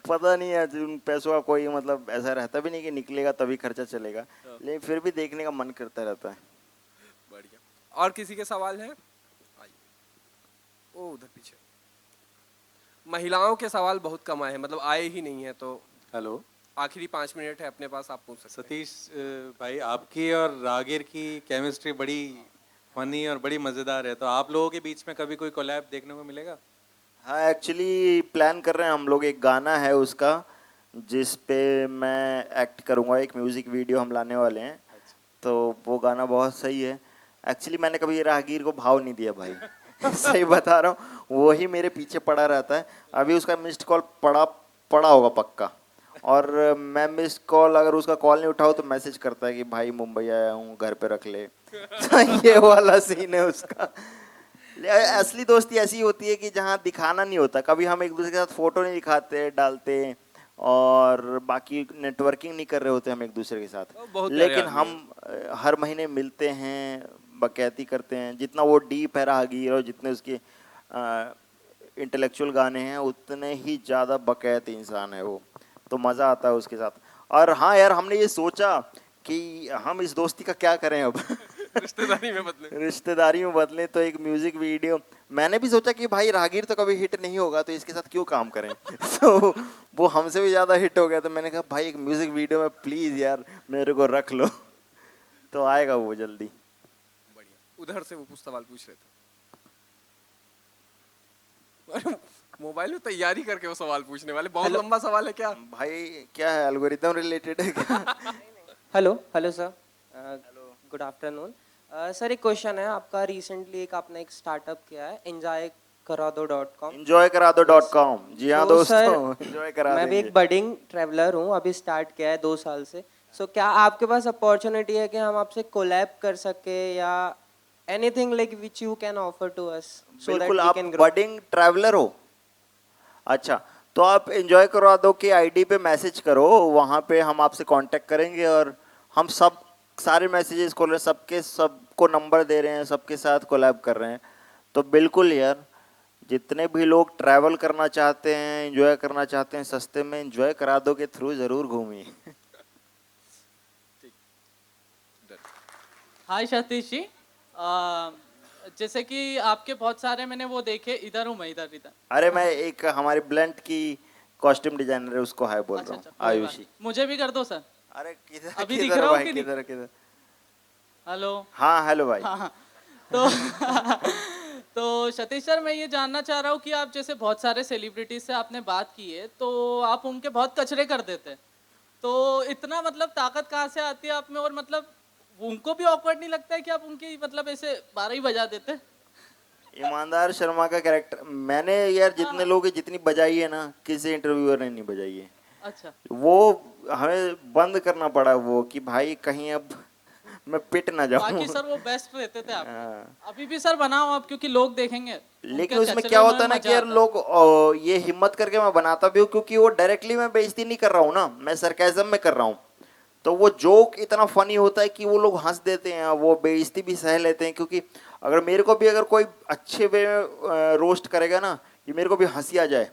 Speaker 1: पता नहीं है। उन पैसों का कोई मतलब ऐसा रहता भी नहीं कि निकलेगा तभी खर्चा चलेगा, लेकिन फिर भी देखने का मन करता रहता है।
Speaker 2: बढ़िया। और किसी के सवाल हैं? ओ उधर पीछे महिलाओं के सवाल बहुत कम आए हैं, मतलब आए ही नहीं है। तो
Speaker 13: हेलो,
Speaker 2: आखिरी 5 मिनट है अपने पास, आप पूछ सकते हैं।
Speaker 13: सतीश भाई, आपकी और रागिर की केमिस्ट्री बड़ी फनी और बड़ी मज़ेदार है, तो आप लोगों के बीच में कभी कोई कोलैब देखने को मिलेगा?
Speaker 1: हाँ एक्चुअली प्लान कर रहे हैं हम लोग। एक गाना है उसका जिस पे मैं एक्ट करूँगा, एक म्यूज़िक वीडियो हम लाने वाले हैं। तो वो गाना बहुत सही है। एक्चुअली मैंने कभी राहगीर को भाव नहीं दिया भाई। सही बता रहा हूँ, वो ही मेरे पीछे पड़ा रहता है। अभी उसका मिस्ड कॉल पड़ा होगा पक्का, और मैं मिस्ड कॉल अगर उसका कॉल नहीं उठाऊँ तो मैसेज करता है कि भाई मुंबई आया हूँ, घर पे रख ले। ये वाला सीन है उसका। असली दोस्ती ऐसी होती है कि जहाँ दिखाना नहीं होता। कभी हम एक दूसरे के साथ फोटो नहीं दिखाते डालते, और बाकी नेटवर्किंग नहीं कर रहे होते हम एक दूसरे के साथ, लेकिन हम हर महीने मिलते हैं, बकैती करते हैं। जितना वो डीप है राहगीर और जितने उसके इंटेलेक्चुअल गाने हैं उतने ही ज़्यादा बकैत इंसान है वो। तो मज़ा आता है उसके साथ। और हाँ यार, हमने ये सोचा कि हम इस दोस्ती का क्या करें अब। रिश्तेदारी में बदलें। तो एक म्यूजिक वीडियो मैंने भी सोचा कि भाई राहगीर तो कभी हिट नहीं होगा तो इसके साथ क्यों काम करें। तो वो हमसे भी ज़्यादा हिट हो गया, तो मैंने कहा भाई एक म्यूजिक वीडियो में प्लीज़ यार मेरे को रख लो। तो आएगा वो जल्दी।
Speaker 2: बढ़िया। उधर से वो सवाल पूछ रहे थे। मोबाइल में तैयारी करके वो सवाल पूछने वाले, बहुत लंबा सवाल है क्या?
Speaker 1: भाई क्या है, एल्गोरिथम रिलेटेड है क्या?
Speaker 14: Hello hello sir, good afternoon sir. एक क्वेश्चन है आपका, रिसेंटली आपने एक स्टार्टअप किया है enjoykaraado.com।
Speaker 1: enjoykaraado.com, जी हाँ
Speaker 14: तो
Speaker 1: दोस्तों,
Speaker 14: सर,
Speaker 1: enjoy करा
Speaker 14: मैं भी
Speaker 1: देंगे।
Speaker 14: एक बडिंग ट्रैवलर हूँ, अभी स्टार्ट किया है 2 साल से। सो क्या आपके पास अपॉर्चुनिटी है कि हम आपसे कोलैब कर सके या anything like which you can offer to us so that
Speaker 1: बिल्कुल,
Speaker 14: वी
Speaker 1: आप
Speaker 14: कैन ग्रो?
Speaker 1: बडिंग ट्रैवलर हो? अच्छा, तो आप एंजॉय करवा दो कि आईडी पे मैसेज करो, वहाँ पे हम आपसे कांटेक्ट करेंगे और हम सब सारे मैसेजेस खोल रहे हैं, सबको नंबर दे रहे हैं, सबके साथ कोलैब कर रहे हैं। तो बिल्कुल यार, जितने भी लोग ट्रैवल करना चाहते हैं, एंजॉय करना चाहते हैं सस्ते में, एंजॉय करा दो के थ्रू ज़रूर घूमिए।
Speaker 15: हाय सतीश जी, जैसे कि आपके बहुत सारे मैंने वो देखे, इधर हूँ मैं, इधर इधर।
Speaker 1: अरे मैं एक हमारी ब्लेंड की कॉस्ट्यूम डिजाइनर है, उसको हाय बोल रहा हूँ,
Speaker 15: कोई बात
Speaker 1: आयुषी।
Speaker 15: नहीं। मुझे भी कर दो सर।
Speaker 1: अरे किधर
Speaker 15: अभी
Speaker 1: किधर
Speaker 15: दिख रहा हूँ
Speaker 1: भाई,
Speaker 15: कि नहीं?
Speaker 1: किधर किधर?
Speaker 15: हेलो।
Speaker 1: हाँ हेलो भाई।
Speaker 15: हाँ हाँ। तो तो सतीश सर, मैं ये जानना चाह रहा हूँ कि आप जैसे बहुत सारे सेलिब्रिटीज से आपने बात की है, तो आप उनके बहुत कचरे कर देते हैं, तो इतना मतलब ताकत कहाँ से आती है आप में? और मतलब उनको भी ऑकवर्ड नहीं लगता है कि आप उनकी मतलब ऐसे 12 ही बजा देते?
Speaker 1: ईमानदार शर्मा का कैरेक्टर मैंने यार जितने लोग जितनी बजाई है ना, किसी इंटरव्यूअर ने नहीं बजाई है।
Speaker 15: अच्छा।
Speaker 1: वो हमें बंद करना पड़ा वो कि भाई कहीं अब मैं पिट ना जाऊं।
Speaker 15: बाकी सर वो बेस्ट रहते थे आप। अभी भी सर बनाओ आप, क्योंकि लोग देखेंगे।
Speaker 1: लेकिन
Speaker 15: उनके
Speaker 1: उसमें
Speaker 15: कचरे
Speaker 1: क्या
Speaker 15: में
Speaker 1: होता है ना
Speaker 15: मजा
Speaker 1: कि यार
Speaker 15: आता है।
Speaker 1: लोग ये हिम्मत करके मैं बनाता भी हूँ, क्योंकि वो डायरेक्टली मैं बेइज्जती नहीं कर रहा हूँ ना, मैं सरकाज़म में कर रहा हूँ। तो वो जोक इतना फनी होता है कि वो लोग हंस देते हैं, वो बेइज्जती भी सह लेते हैं। क्योंकि अगर मेरे को भी अगर कोई अच्छे वे में रोस्ट करेगा ना, कि मेरे को भी हंसी आ जाए,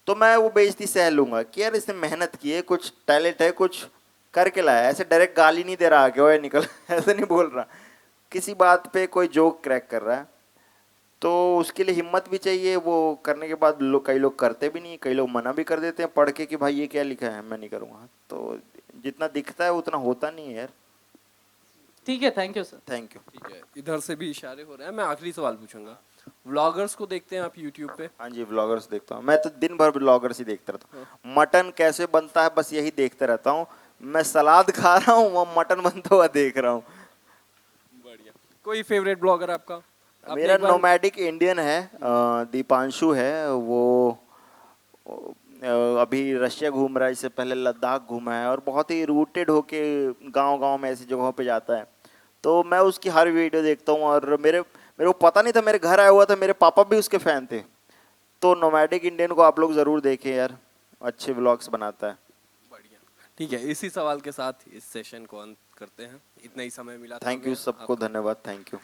Speaker 1: तो मैं वो बेइज्जती सह लूंगा कि यार इसने मेहनत की है, कुछ टैलेंट है, कुछ करके लाया है। ऐसे डायरेक्ट गाली नहीं दे रहा कि ओए निकल, ऐसे नहीं बोल रहा। किसी बात पे कोई जोक क्रैक कर रहा है, तो उसके लिए हिम्मत भी चाहिए। वो करने के बाद कई लोग करते भी नहीं, कई लोग मना भी कर देते हैं पढ़ के कि भाई ये क्या लिखा है, मैं नहीं करूँगा। तो जितना दिखता है उतना होता नहीं है यार।
Speaker 15: ठीक है, thank you sir.
Speaker 1: Thank you.
Speaker 2: ठीक है, इधर से भी इशारे हो रहे हैं। मैं आखिरी सवाल पूछूंगा, व्लॉगर्स को देखते हैं आप यूट्यूब पे?
Speaker 1: हाँ जी, व्लॉगर्स देखता हूँ मैं, तो दिन भर व्लॉगर्स ही देखता रहता हूँ। मटन कैसे बनता है बस यही देखते रहता हूँ। मैं सलाद खा रहा हूँ, वो मटन बनता हुआ देख रहा हूँ।
Speaker 2: बढ़िया। कोई फेवरेट ब्लॉगर आपका? आपने
Speaker 1: मेरा
Speaker 2: एक बार-
Speaker 1: नोमैडिक इंडियन है, दीपांशु है। वो अभी रशिया घूम रहा है, इससे पहले लद्दाख घूमा है, और बहुत ही रूटेड होके गांव-गांव में ऐसी जगहों पे जाता है। तो मैं उसकी हर वीडियो देखता हूँ, और मेरे को पता नहीं था, मेरे घर आया हुआ था, मेरे पापा भी उसके फैन थे। तो नोमैडिक इंडियन को आप लोग ज़रूर देखें यार, अच्छे व्लॉग्स बनाता है।
Speaker 2: ठीक है, इसी सवाल के साथ इस सेशन को अंत करते हैं। इतना ही समय मिला था
Speaker 1: थैंक यू
Speaker 2: हमें।
Speaker 1: सबको, धन्यवाद, थैंक यू।